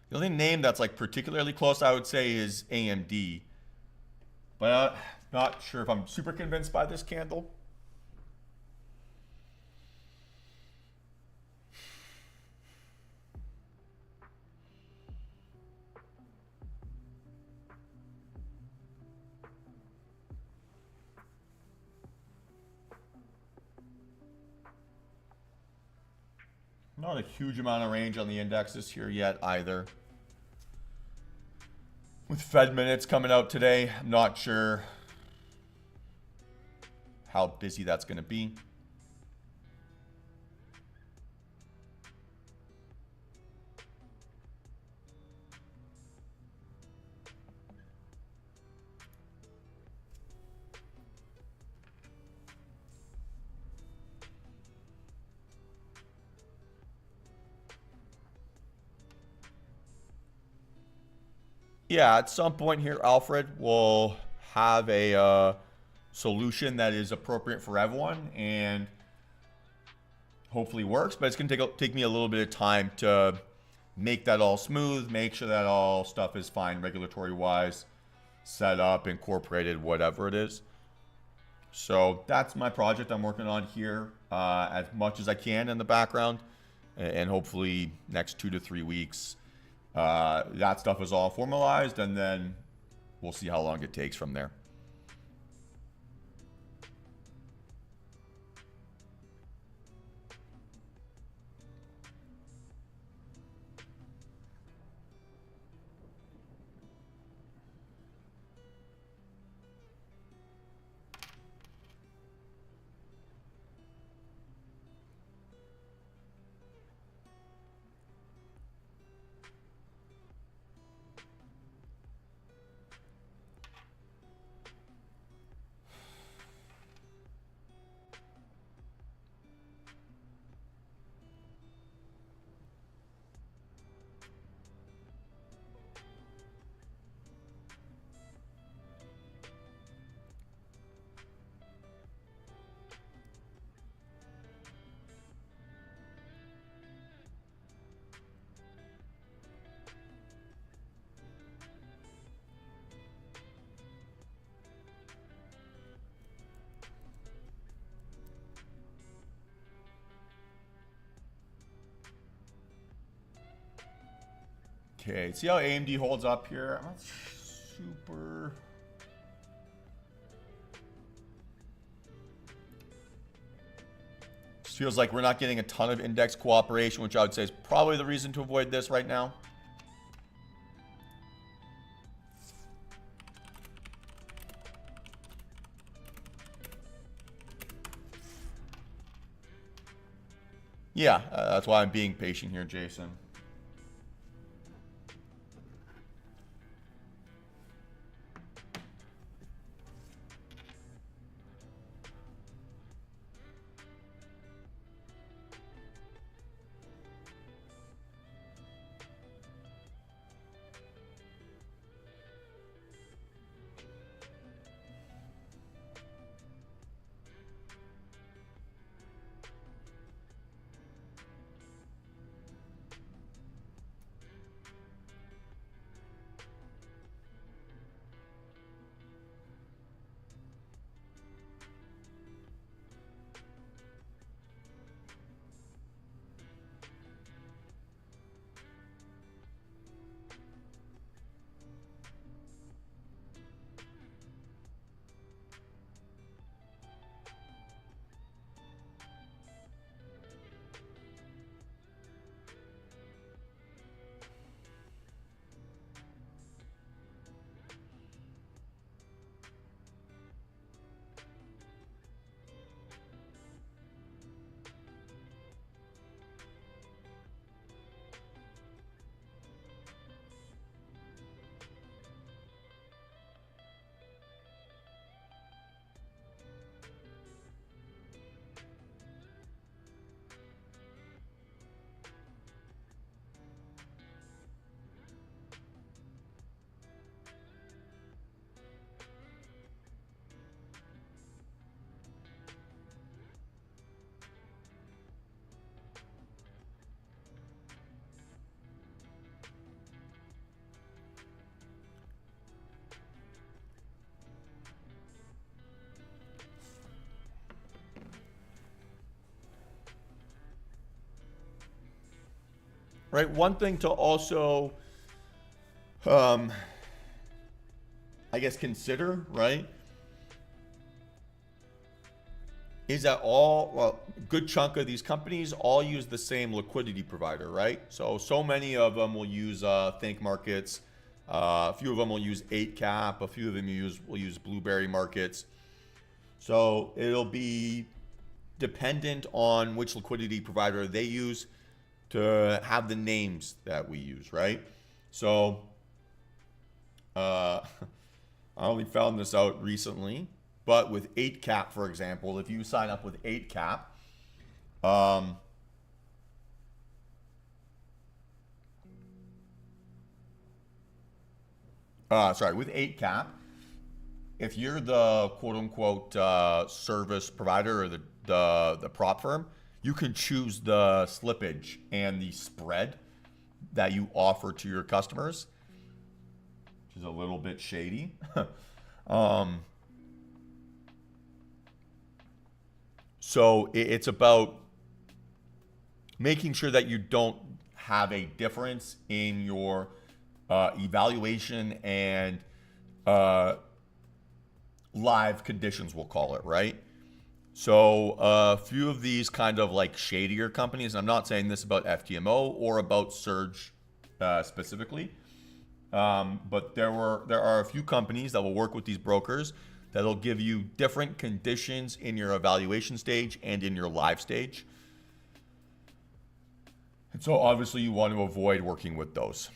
The only name that's like particularly close, I would say, is AMD. But not sure if I'm super convinced by this candle. Not a huge amount of range on the indexes here yet either. With Fed minutes coming out today, I'm not sure how busy that's going to be. Yeah, at some point here, Alfred will have a solution that is appropriate for everyone and hopefully works. But it's going to take me a little bit of time to make that all smooth, make sure that all stuff is fine regulatory-wise, set up, incorporated, whatever it is. So that's my project I'm working on here as much as I can in the background. And hopefully next 2 to 3 weeks, that stuff is all formalized, and then we'll see how long it takes from there. Okay, see how AMD holds up here? I'm not super... Just feels like we're not getting a ton of index cooperation, which I would say is probably the reason to avoid this right now. Yeah, that's why I'm being patient here, Jason. right? One thing to also, I guess, consider, right, is that well, a good chunk of these companies all use the same liquidity provider, right? So many of them will use Think Markets. A few of them will use 8cap. A few of them will use Blueberry Markets. So it'll be dependent on which liquidity provider they use to have the names that we use, right? So I only found this out recently, but with 8cap, for example, if you sign up with 8cap, with 8cap, if you're the quote unquote service provider or the prop firm, you can choose the slippage and the spread that you offer to your customers, which is a little bit shady. So it's about making sure that you don't have a difference in your evaluation and live conditions, we'll call it, right? So a few of these kind of like shadier companies, I'm not saying this about FTMO or about Surge specifically, but there are a few companies that will work with these brokers that'll give you different conditions in your evaluation stage and in your live stage. And so obviously you want to avoid working with those.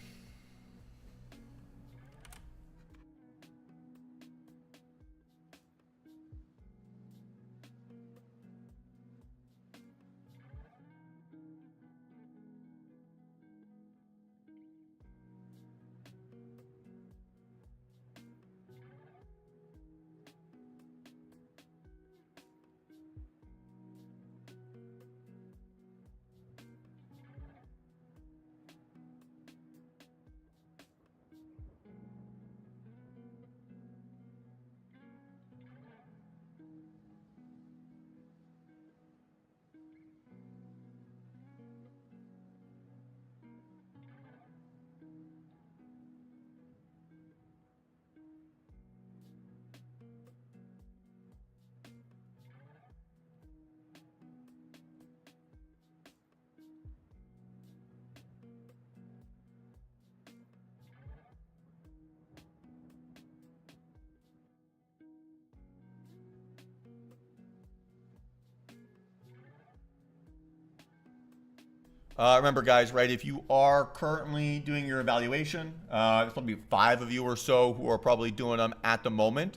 Remember, guys, right? If you are currently doing your evaluation, there's probably 5 of you or so who are probably doing them at the moment.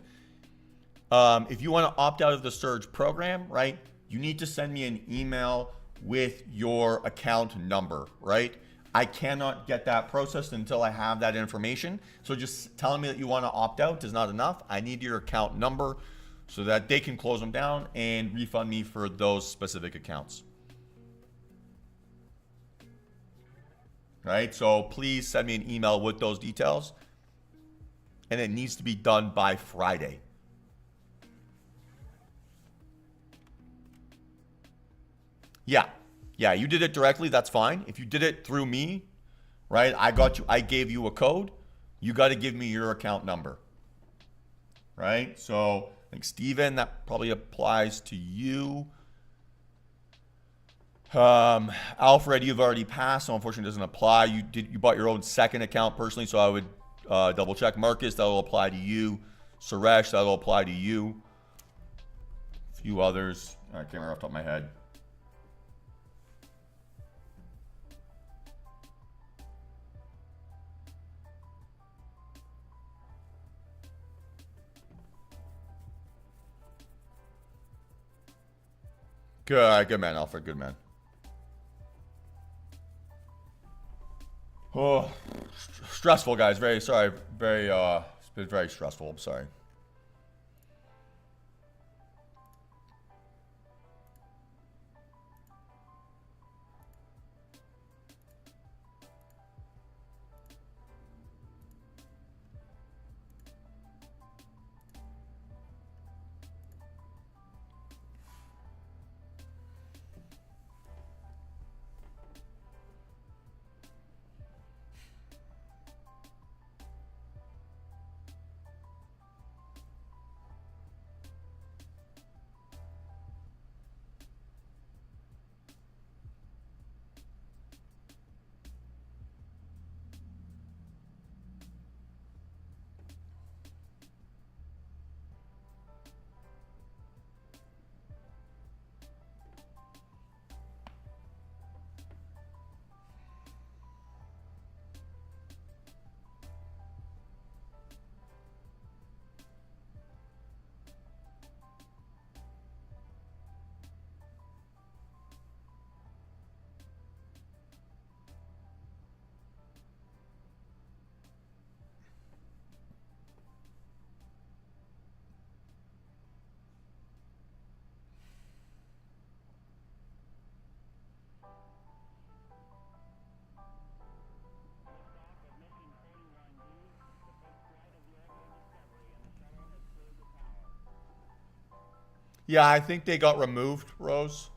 If you want to opt out of the Surge program, right, you need to send me an email with your account number, right? I cannot get that processed until I have that information. So just telling me that you want to opt out is not enough. I need your account number so that they can close them down and refund me for those specific accounts. Right? So please send me an email with those details. And it needs to be done by Friday. Yeah. Yeah, you did it directly, that's fine. If you did it through me, right? I gave you a code. You got to give me your account number. Right? So, I think Steven, that probably applies to you. Alfred, you've already passed, so unfortunately it doesn't apply. You bought your own second account personally, so I would double check. Marcus, that'll apply to you. Suresh, that'll apply to you. A few others. I can't remember off the top of my head. Good man, Alfred. Good man. Oh, stressful, guys. Very sorry. It's been very stressful. I'm sorry. Yeah, I think they got removed, Rose.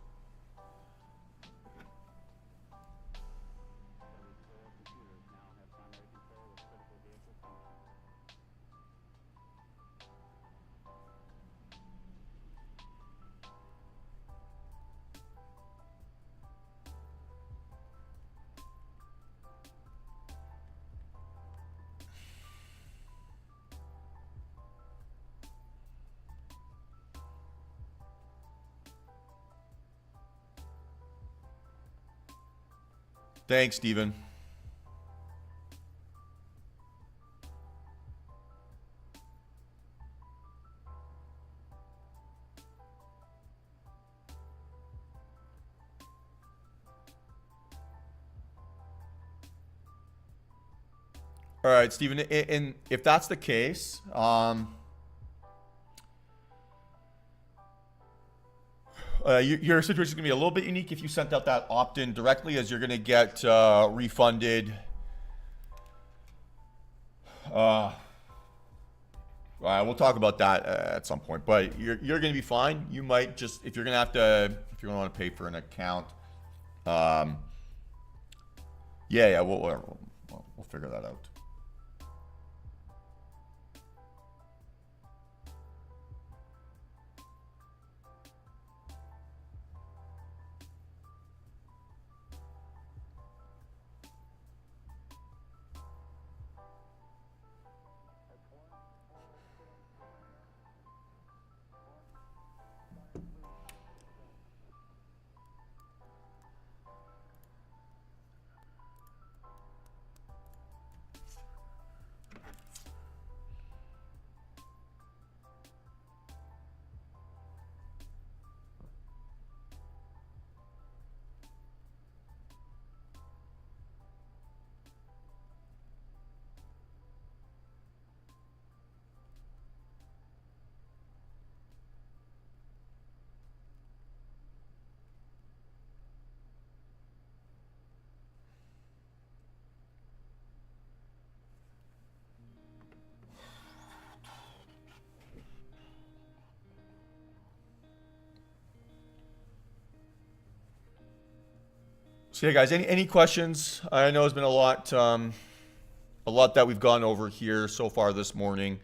Thanks, Steven. All right, Steven, and if that's the case, your situation is going to be a little bit unique if you sent out that opt-in directly, as you're going to get refunded. We'll talk about that at some point, but you're going to be fine. You might just, if you're going to have to, if you want to pay for an account, yeah, we'll figure that out. So yeah, guys, any questions? I know it's been a lot that we've gone over here so far this morning.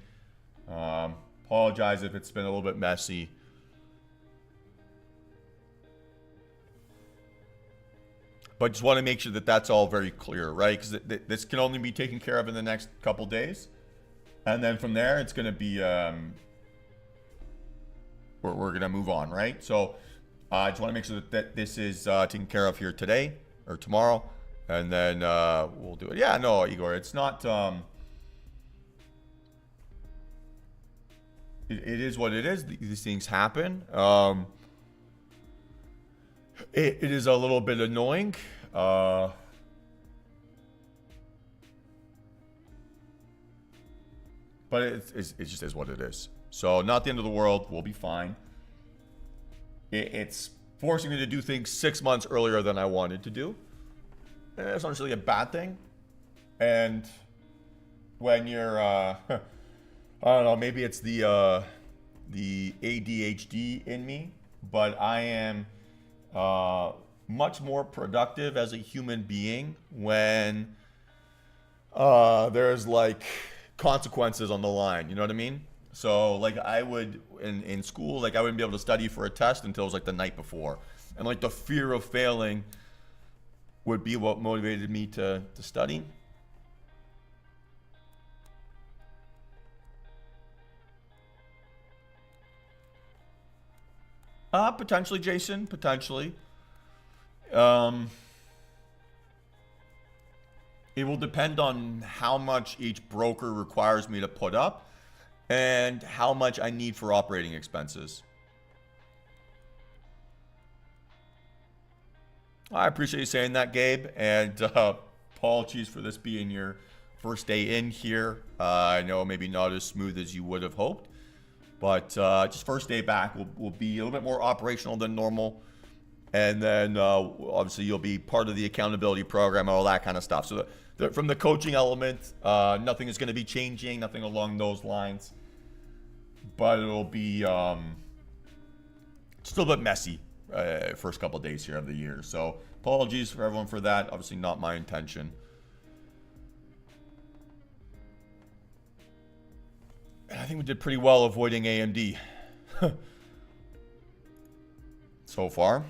Apologize if it's been a little bit messy. But just want to make sure that that's all very clear, right? Because this can only be taken care of in the next couple days. And then from there, it's going to be, we're going to move on, right? So I just want to make sure that this is taken care of here today or tomorrow. And then we'll do it. Yeah, no, Igor, it's not, it is what it is. These things happen. It is a little bit annoying. But it just is what it is. So not the end of the world. We'll be fine. It's forcing me to do things 6 months earlier than I wanted to do. And that's not necessarily a bad thing. And when you're, I don't know, maybe it's the ADHD in me, but I am much more productive as a human being when there's like consequences on the line. You know what I mean? So like I would in school, like I wouldn't be able to study for a test until it was like the night before, and like the fear of failing would be what motivated me to study. Potentially, Jason. Potentially. It will depend on how much each broker requires me to put up and how much I need for operating expenses. I appreciate you saying that, Gabe. And apologies for this being your first day in here. I know maybe not as smooth as you would have hoped. But just first day back will be a little bit more operational than normal. And then obviously you'll be part of the accountability program and all that kind of stuff. So from the coaching element, nothing is going to be changing, nothing along those lines. But it'll be still a bit messy first couple of days here of the year. So apologies for everyone for that. Obviously not my intention. And I think we did pretty well avoiding AMD so far.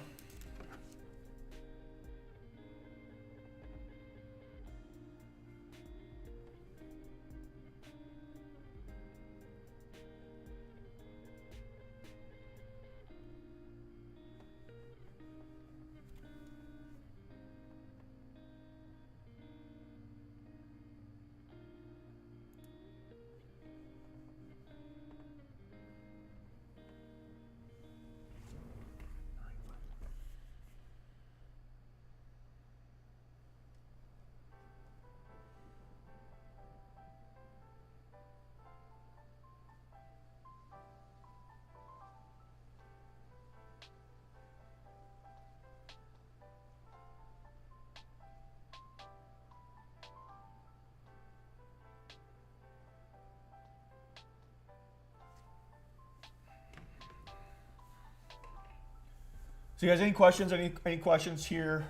So you guys, any questions? Any questions here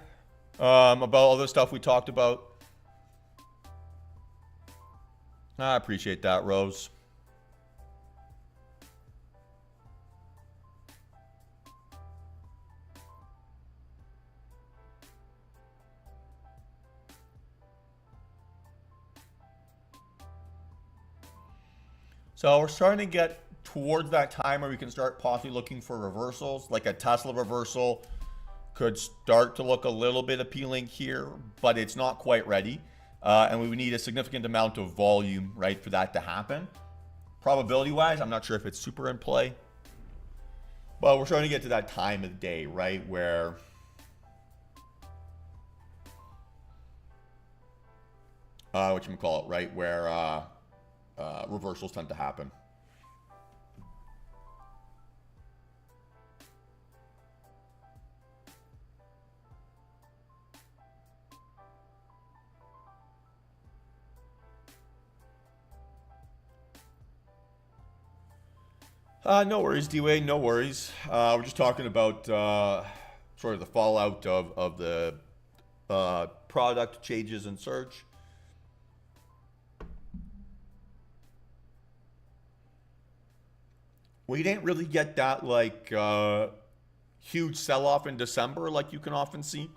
about all the stuff we talked about? I appreciate that, Rose. So we're starting to get towards that time where we can start possibly looking for reversals. Like a Tesla reversal could start to look a little bit appealing here, but it's not quite ready. And we would need a significant amount of volume, right, for that to happen. Probability-wise, I'm not sure if it's super in play. But we're starting to get to that time of day, right, where whatchamacallit, right, where reversals tend to happen. No worries, D-Wade, no worries. We're just talking about sort of the fallout of the product changes in search. We didn't really get that like huge sell-off in December like you can often see.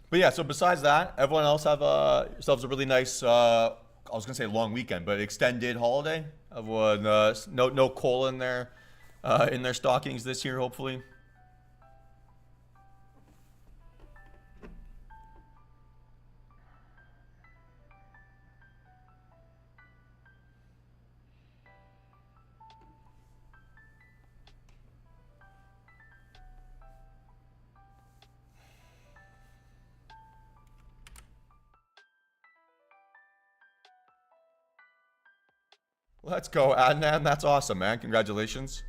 But yeah, so besides that, everyone else have yourselves a really nice, I was gonna say long weekend, but extended holiday. Everyone, no coal in their stockings this year, hopefully. Let's go, Adnan. That's awesome, man. Congratulations.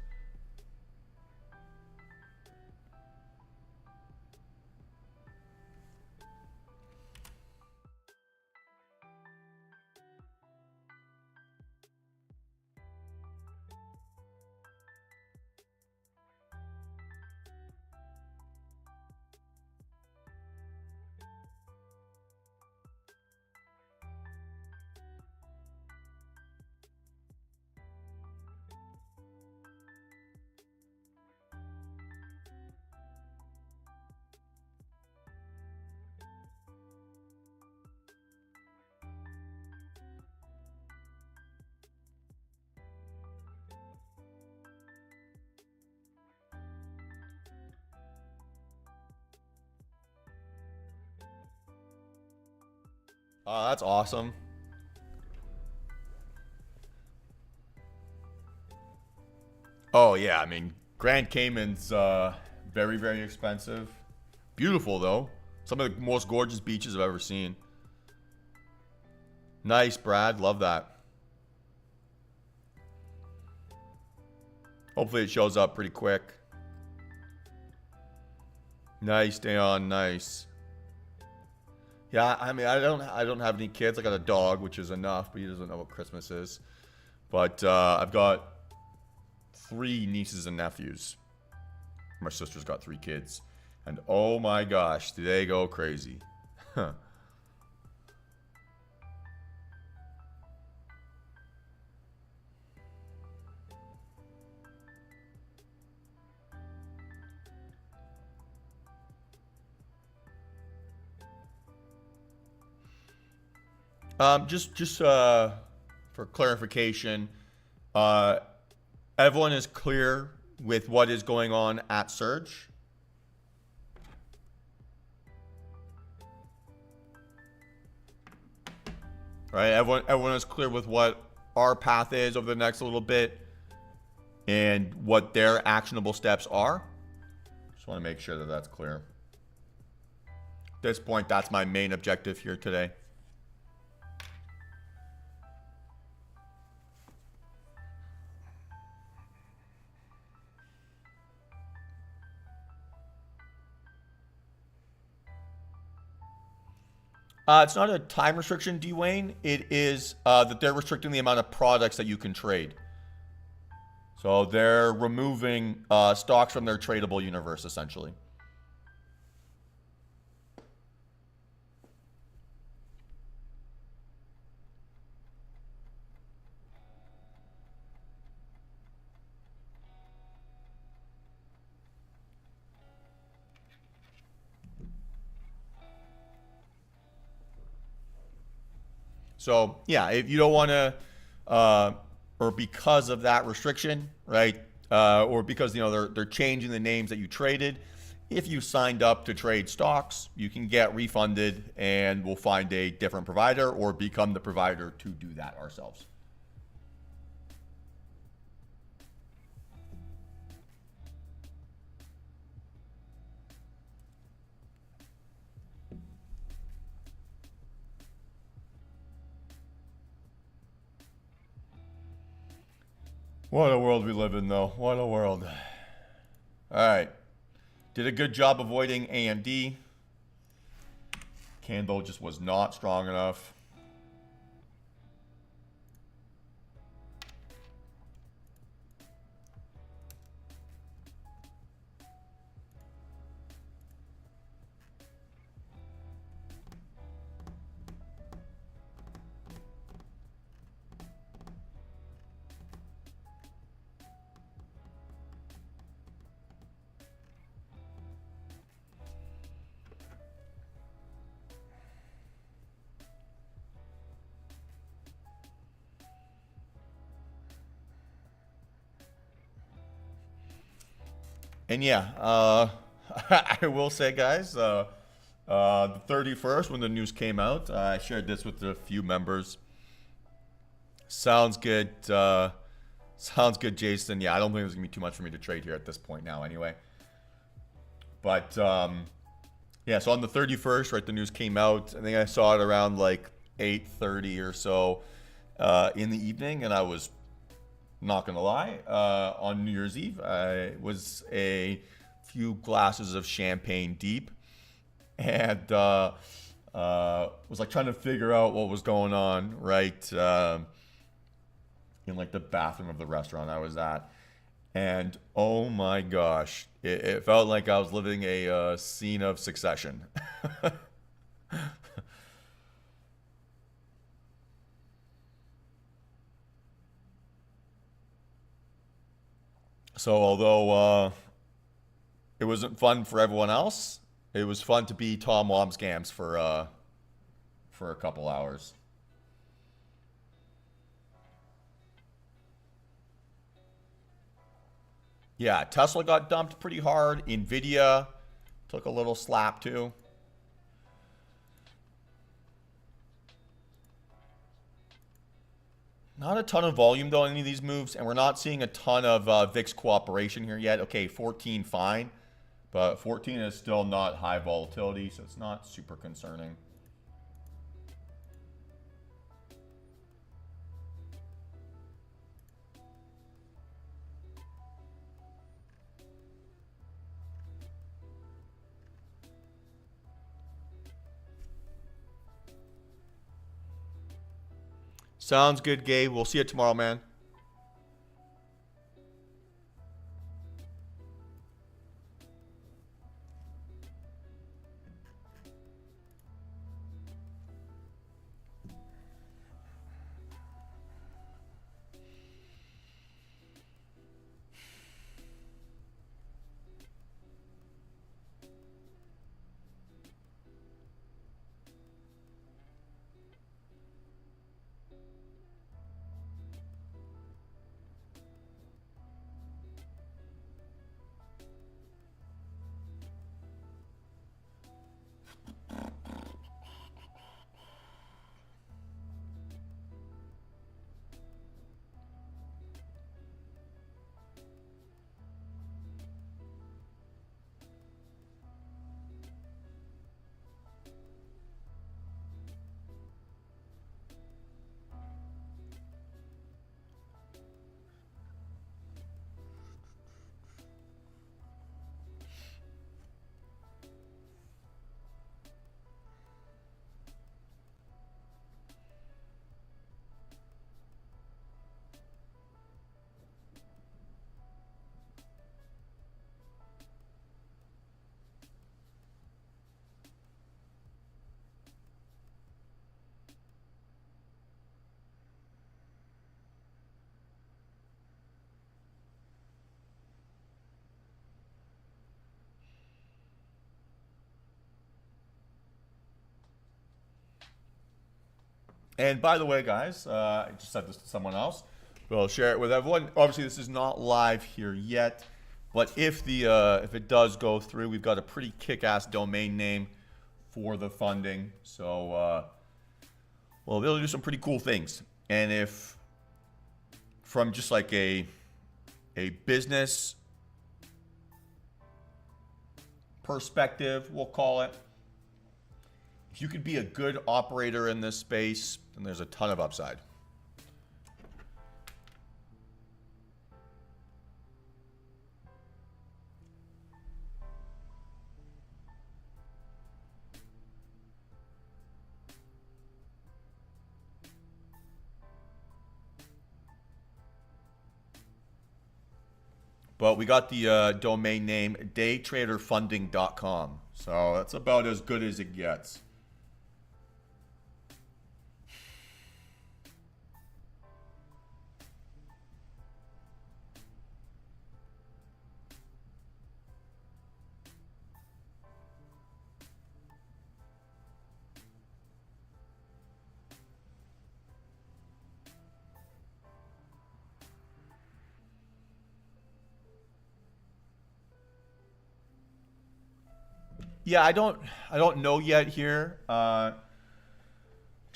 Oh, that's awesome. Oh, yeah. I mean, Grand Cayman's very, very expensive. Beautiful, though. Some of the most gorgeous beaches I've ever seen. Nice, Brad. Love that. Hopefully it shows up pretty quick. Nice, Dayon. Nice. Yeah, I mean, I don't have any kids. I got a dog, which is enough, but he doesn't know what Christmas is. But I've got 3 nieces and nephews. My sister's got 3 kids. And oh my gosh, do they go crazy. Just for clarification, everyone is clear with what is going on at Surge. Right, everyone is clear with what our path is over the next little bit and what their actionable steps are. Just want to make sure that that's clear. At this point, that's my main objective here today. It's not a time restriction, Dwayne. It is that they're restricting the amount of products that you can trade. So they're removing stocks from their tradable universe, essentially. So yeah, if you don't want to, or because of that restriction, right, or because they're changing the names that you traded, if you signed up to trade stocks, you can get refunded, and we'll find a different provider or become the provider to do that ourselves. What a world we live in, though. What a world. All right. Did a good job avoiding AMD. Candle just was not strong enough. And yeah, I will say, guys, the 31st, when the news came out, I shared this with a few members. Sounds good. Sounds good, Jason. Yeah, I don't think there's going to be too much for me to trade here at this point now anyway. But, yeah, so on the 31st, right, the news came out. I think I saw it around like 8:30 or so in the evening, and I was not gonna lie. On New Year's Eve, I was a few glasses of champagne deep, and was like trying to figure out what was going on, right? In like the bathroom of the restaurant I was at. And oh my gosh, it felt like I was living a scene of Succession. So although it wasn't fun for everyone else, it was fun to be Tom Wambsgams for a couple hours. Yeah, Tesla got dumped pretty hard. Nvidia took a little slap too. Not a ton of volume though in any of these moves, and we're not seeing a ton of VIX cooperation here yet. Okay, 14 fine, but 14 is still not high volatility, so it's not super concerning. Sounds good, Gabe. We'll see you tomorrow, man. And by the way, guys, I just said this to someone else. We'll share it with everyone. Obviously, this is not live here yet, but if it does go through, we've got a pretty kick-ass domain name for the funding. So we'll be able to do some pretty cool things. And if from just like a business perspective, we'll call it, if you could be a good operator in this space, then there's a ton of upside. But we got the domain name daytraderfunding.com. So that's about as good as it gets. Yeah, I don't know yet here. Jamin,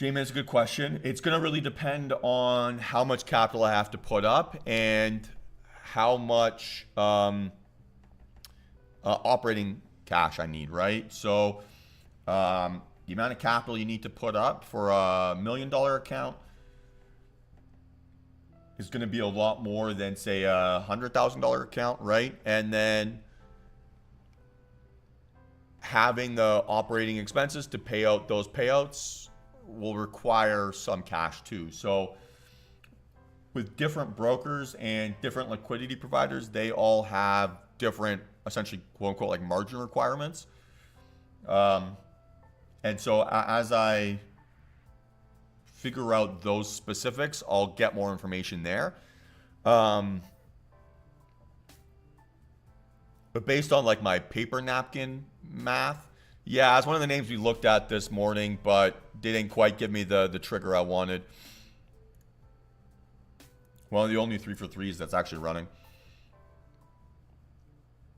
it's a good question. It's going to really depend on how much capital I have to put up and how much operating cash I need, right? So the amount of capital you need to put up for a $1 million account is going to be a lot more than, say, a $100,000 account, right? And then having the operating expenses to pay out those payouts will require some cash too. So with different brokers and different liquidity providers, they all have different, essentially, quote unquote, like margin requirements. And so as I figure out those specifics, I'll get more information there. But based on like my paper napkin math, yeah, it's one of the names we looked at this morning, but didn't quite give me the trigger I wanted. One of the only 3 for 3s that's actually running.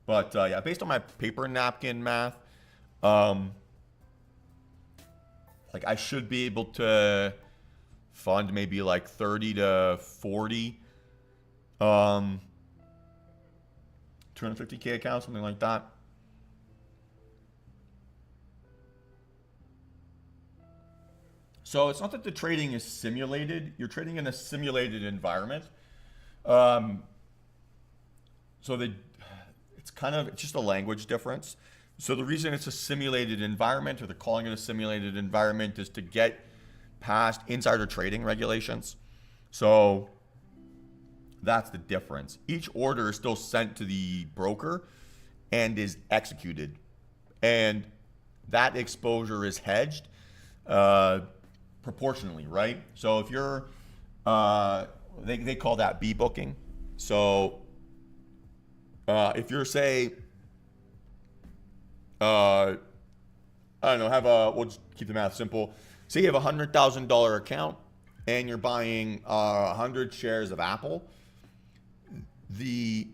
But yeah, based on my paper napkin math, like I should be able to fund maybe like 30 to 40 250K accounts, something like that. So it's not that the trading is simulated. You're trading in a simulated environment. So it's just a language difference. So the reason it's a simulated environment, or they're calling it a simulated environment, is to get past insider trading regulations. So that's the difference. Each order is still sent to the broker and is executed. And that exposure is hedged proportionally, right? So if you're, they call that B booking. So if you're, say, I don't know, we'll just keep the math simple. Say you have a $100,000 account and you're buying 100 shares of Apple. The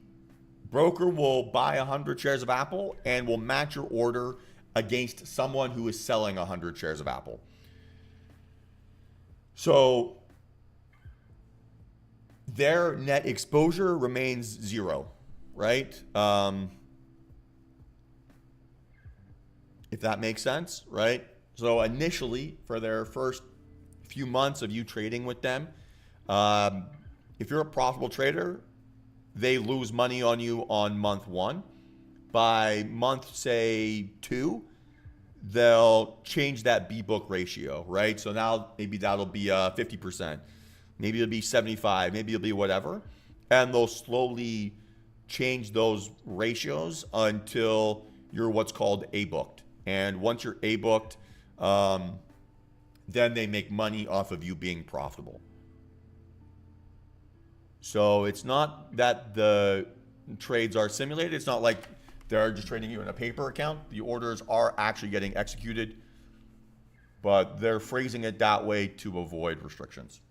broker will buy 100 shares of Apple and will match your order against someone who is selling 100 shares of Apple. So their net exposure remains zero, right? If that makes sense, right? So initially, for their first few months of you trading with them, if you're a profitable trader, they lose money on you on month 1. By month, say, 2, they'll change that B-book ratio, right? So now maybe that'll be 50%. Maybe it'll be 75, maybe it'll be whatever. And they'll slowly change those ratios until you're what's called A-booked. And once you're A-booked, then they make money off of you being profitable. So it's not that the trades are simulated. It's not like they're just trading you in a paper account. The orders are actually getting executed, but they're phrasing it that way to avoid restrictions.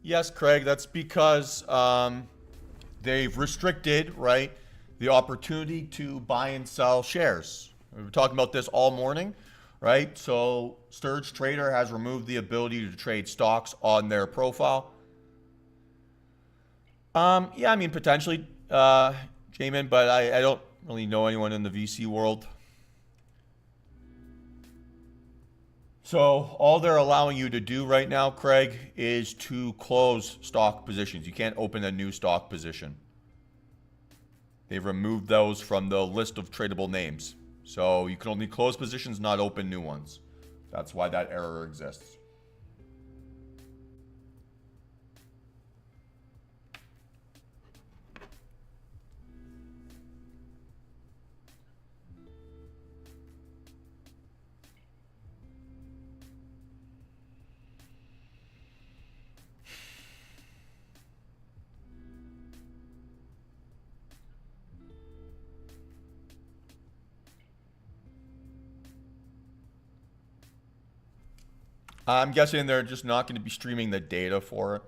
Yes, Craig, that's because they've restricted, right, the opportunity to buy and sell shares. We were talking about this all morning, right? So Sturge Trader has removed the ability to trade stocks on their profile. Yeah, I mean, potentially, Jamin, but I don't really know anyone in the VC world. So all they're allowing you to do right now, Craig, is to close stock positions. You can't open a new stock position. They've removed those from the list of tradable names. So you can only close positions, not open new ones. That's why that error exists. I'm guessing they're just not going to be streaming the data for it.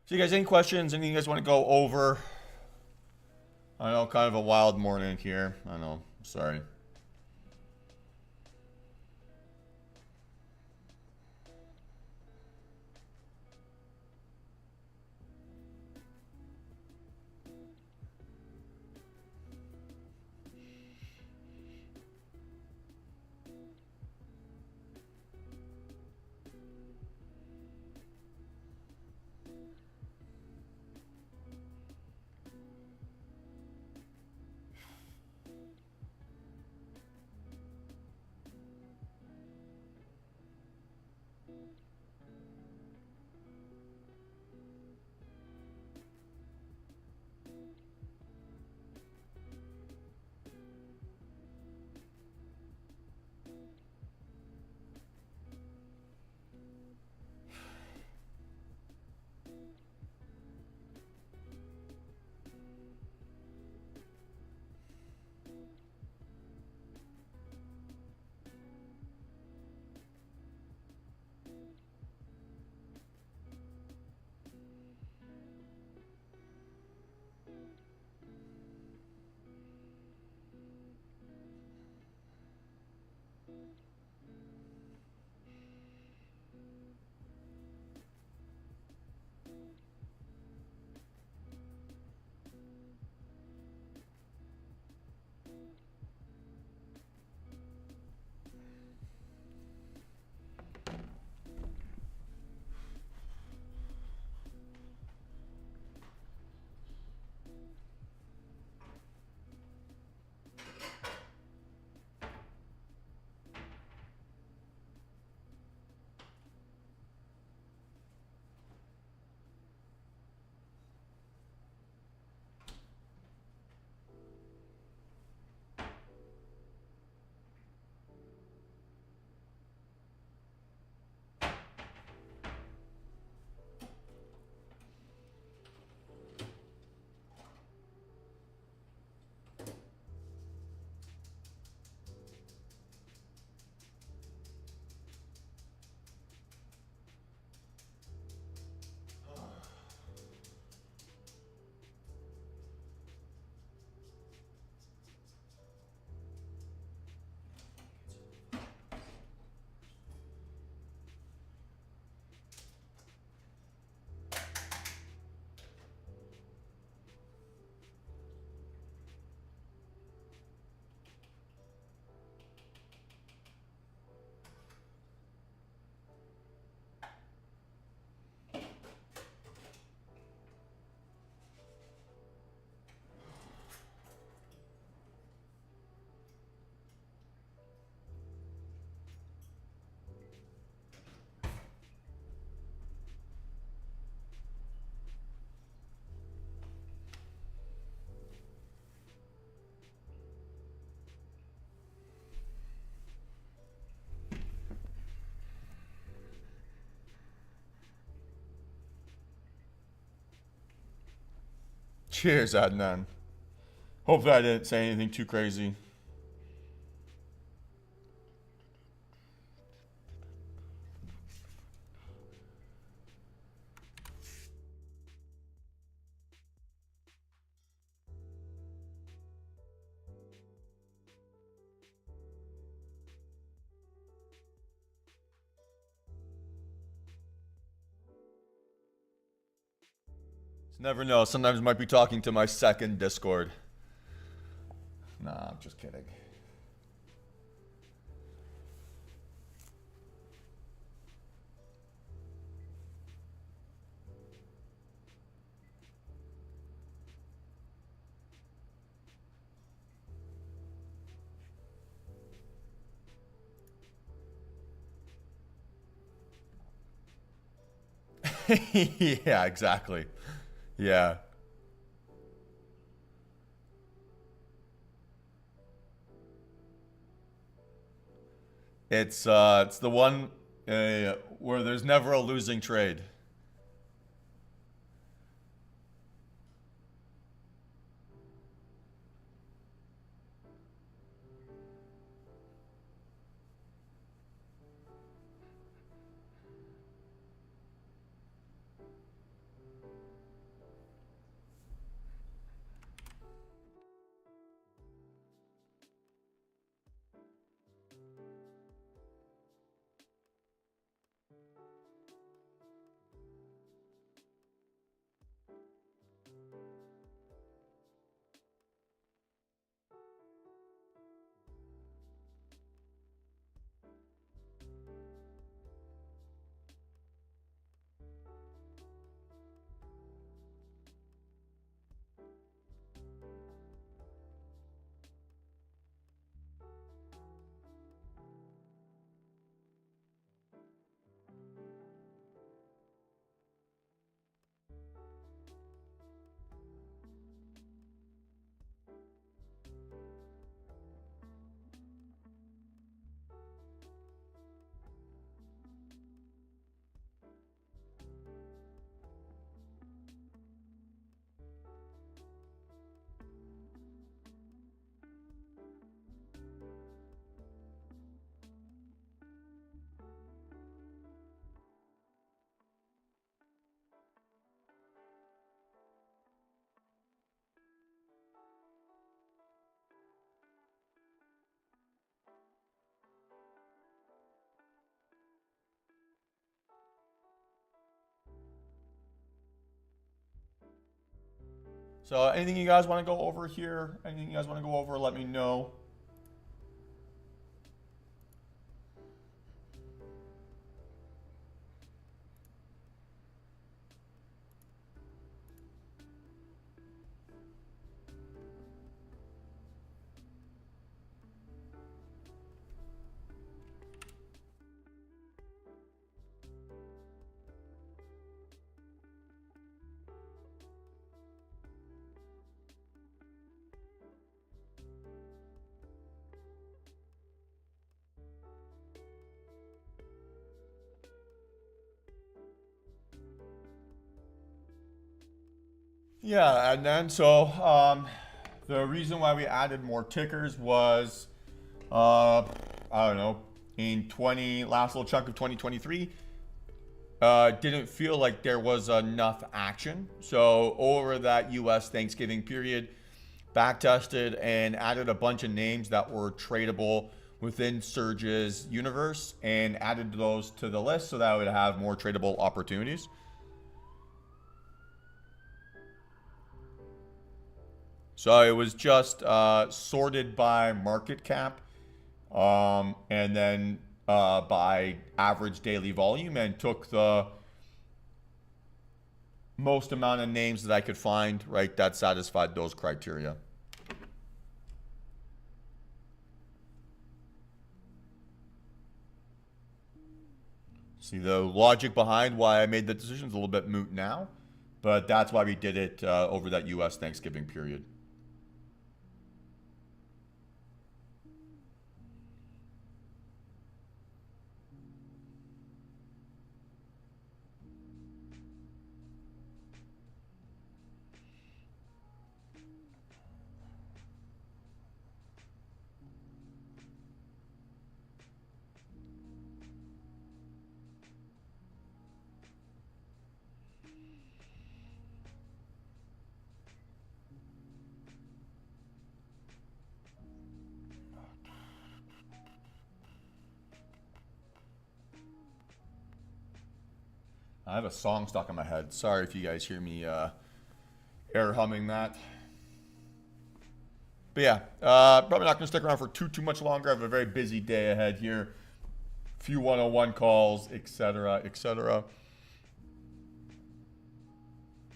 So you guys, any questions? Anything you guys want to go over? I know, kind of a wild morning here. I know. Sorry. Cheers, Adnan. Hopefully I didn't say anything too crazy. Never know. Sometimes I might be talking to my second Discord. Nah, I'm just kidding. Yeah, exactly. Yeah. It's the one where there's never a losing trade. So anything you guys want to go over here? Anything you guys want to go over? Let me know. Yeah, and then the reason why we added more tickers was I don't know, in 20 last little chunk of 2023, didn't feel like there was enough action. So over that US Thanksgiving period, back tested and added a bunch of names that were tradable within Surge's universe and added those to the list so that I would have more tradable opportunities. So it was just sorted by market cap, and then by average daily volume, and took the most amount of names that I could find, right, that satisfied those criteria. See, the logic behind why I made the decision is a little bit moot now, but that's why we did it over that US Thanksgiving period. I have a song stuck in my head. Sorry if you guys hear me air humming that. But yeah, probably not going to stick around for too much longer. I have a very busy day ahead here. Few one-on-one calls, etc., etc.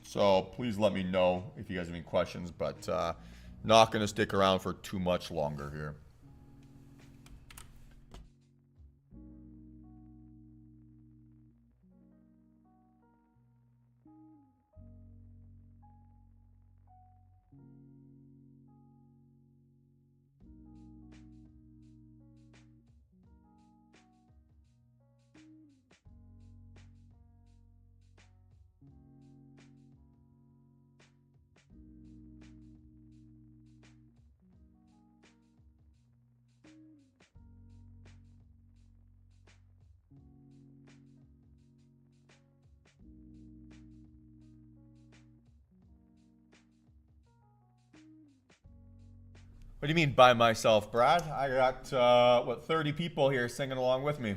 So please let me know if you guys have any questions, but not going to stick around for too much longer here. What do you mean by myself, Brad? I got, what, 30 people here singing along with me.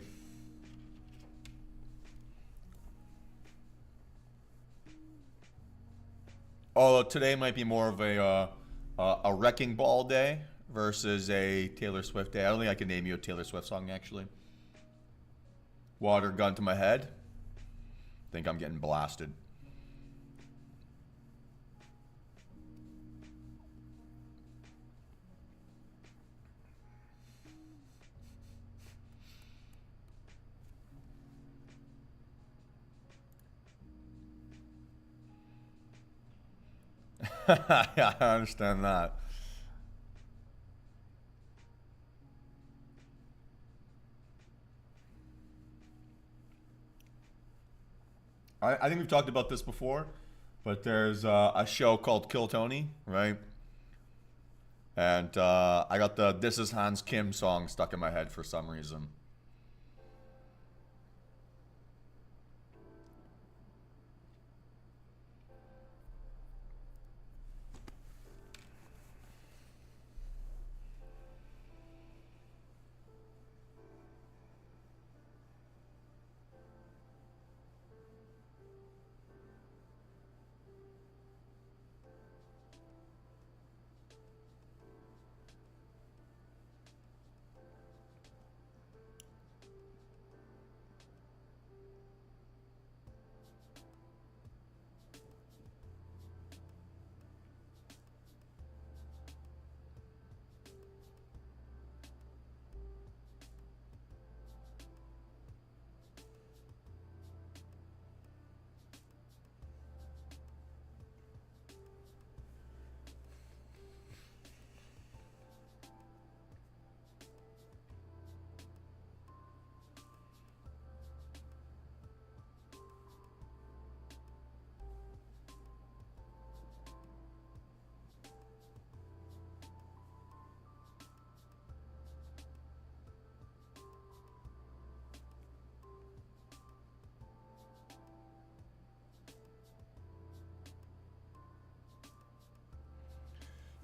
Although today might be more of a wrecking ball day versus a Taylor Swift day. I don't think I can name you a Taylor Swift song, actually. Water gun to my head. Think I'm getting blasted. Yeah, I understand that. I think we've talked about this before, but there's a show called Kill Tony, right? And I got the This Is Hans Kim song stuck in my head for some reason.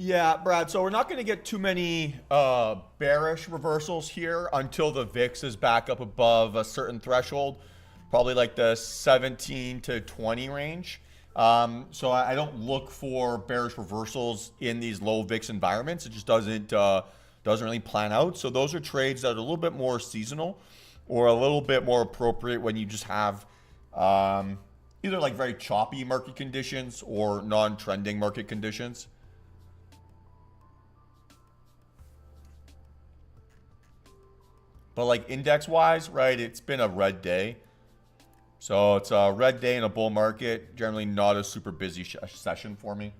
Yeah, Brad. So we're not going to get too many bearish reversals here until the VIX is back up above a certain threshold, probably like the 17 to 20 range. So I don't look for bearish reversals in these low VIX environments. It just doesn't really plan out. So those are trades that are a little bit more seasonal, or a little bit more appropriate when you just have either like very choppy market conditions or non-trending market conditions. But like index wise, right, it's been a red day. So it's a red day in a bull market. Generally not a super busy session for me.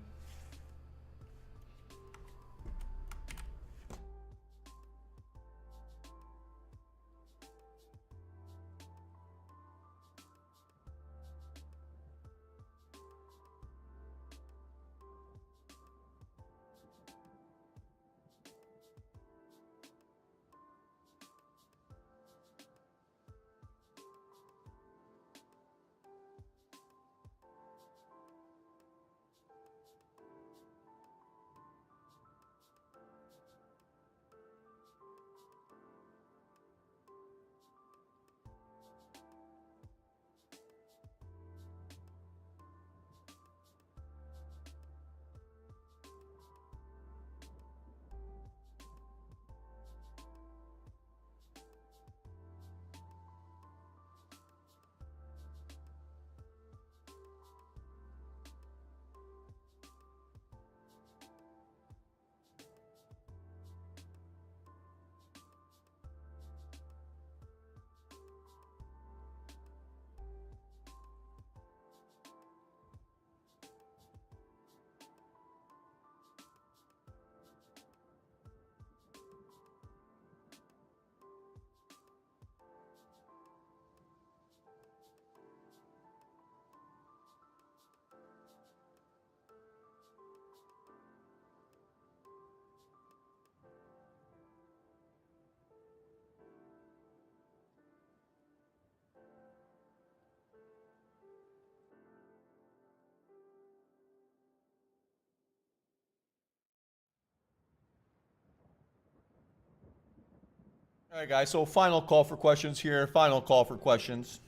All right, guys. So final call for questions here. Final call for questions.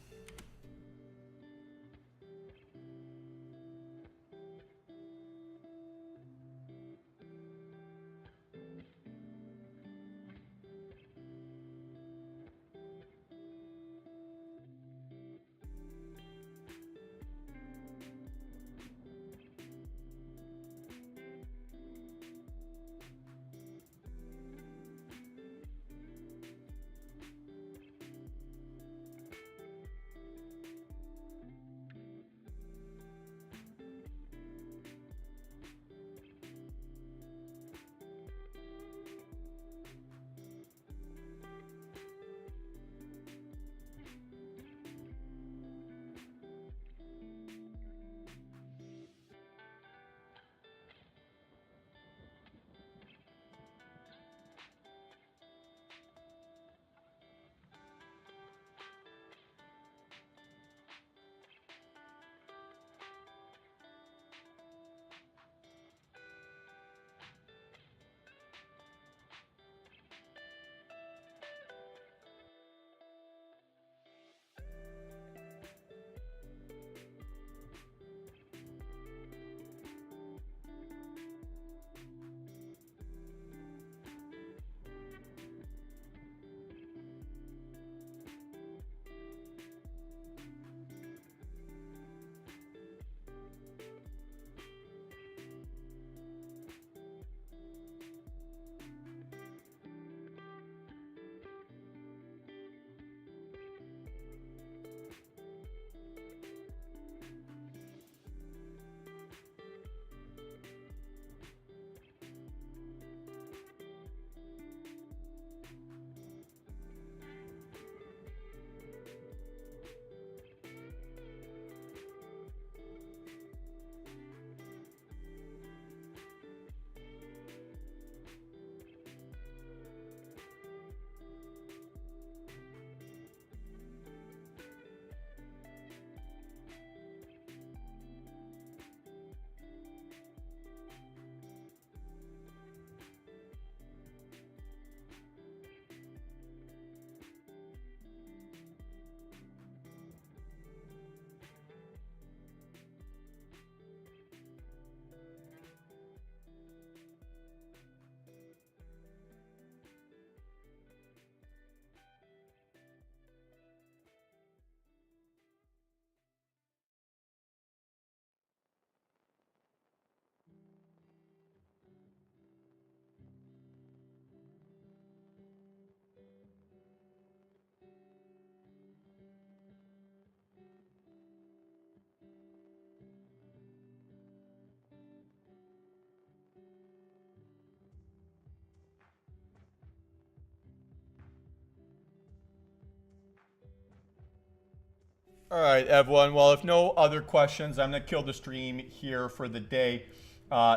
All right, everyone. Well, if no other questions, I'm going to kill the stream here for the day.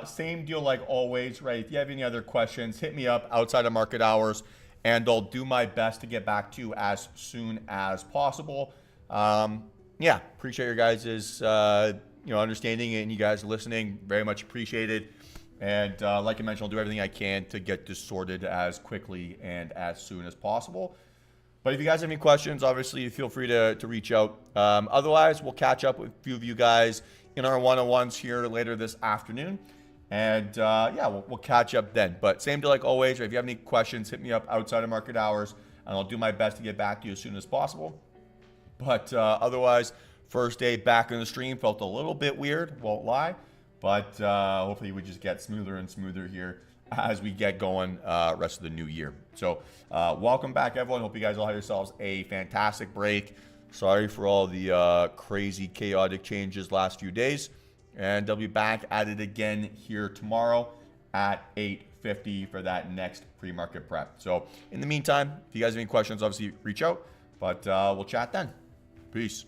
Same deal like always, right? If you have any other questions, hit me up outside of market hours, and I'll do my best to get back to you as soon as possible. Yeah, appreciate your guys' understanding and you guys listening. Very much appreciated. And like I mentioned, I'll do everything I can to get this sorted as quickly and as soon as possible. But if you guys have any questions, obviously feel free to reach out. Otherwise, we'll catch up with a few of you guys in our one-on-ones here later this afternoon. And yeah, we'll catch up then. But same deal like always, right? If you have any questions, hit me up outside of market hours, and I'll do my best to get back to you as soon as possible. But otherwise, first day back in the stream felt a little bit weird, won't lie. But hopefully we just get smoother and smoother here as we get going rest of the new year. So welcome back, everyone. Hope you guys all have yourselves a fantastic break. Sorry for all the crazy, chaotic changes last few days. And I'll be back at it again here tomorrow at 8:50 for that next pre-market prep. So in the meantime, if you guys have any questions, obviously reach out. But we'll chat then. Peace.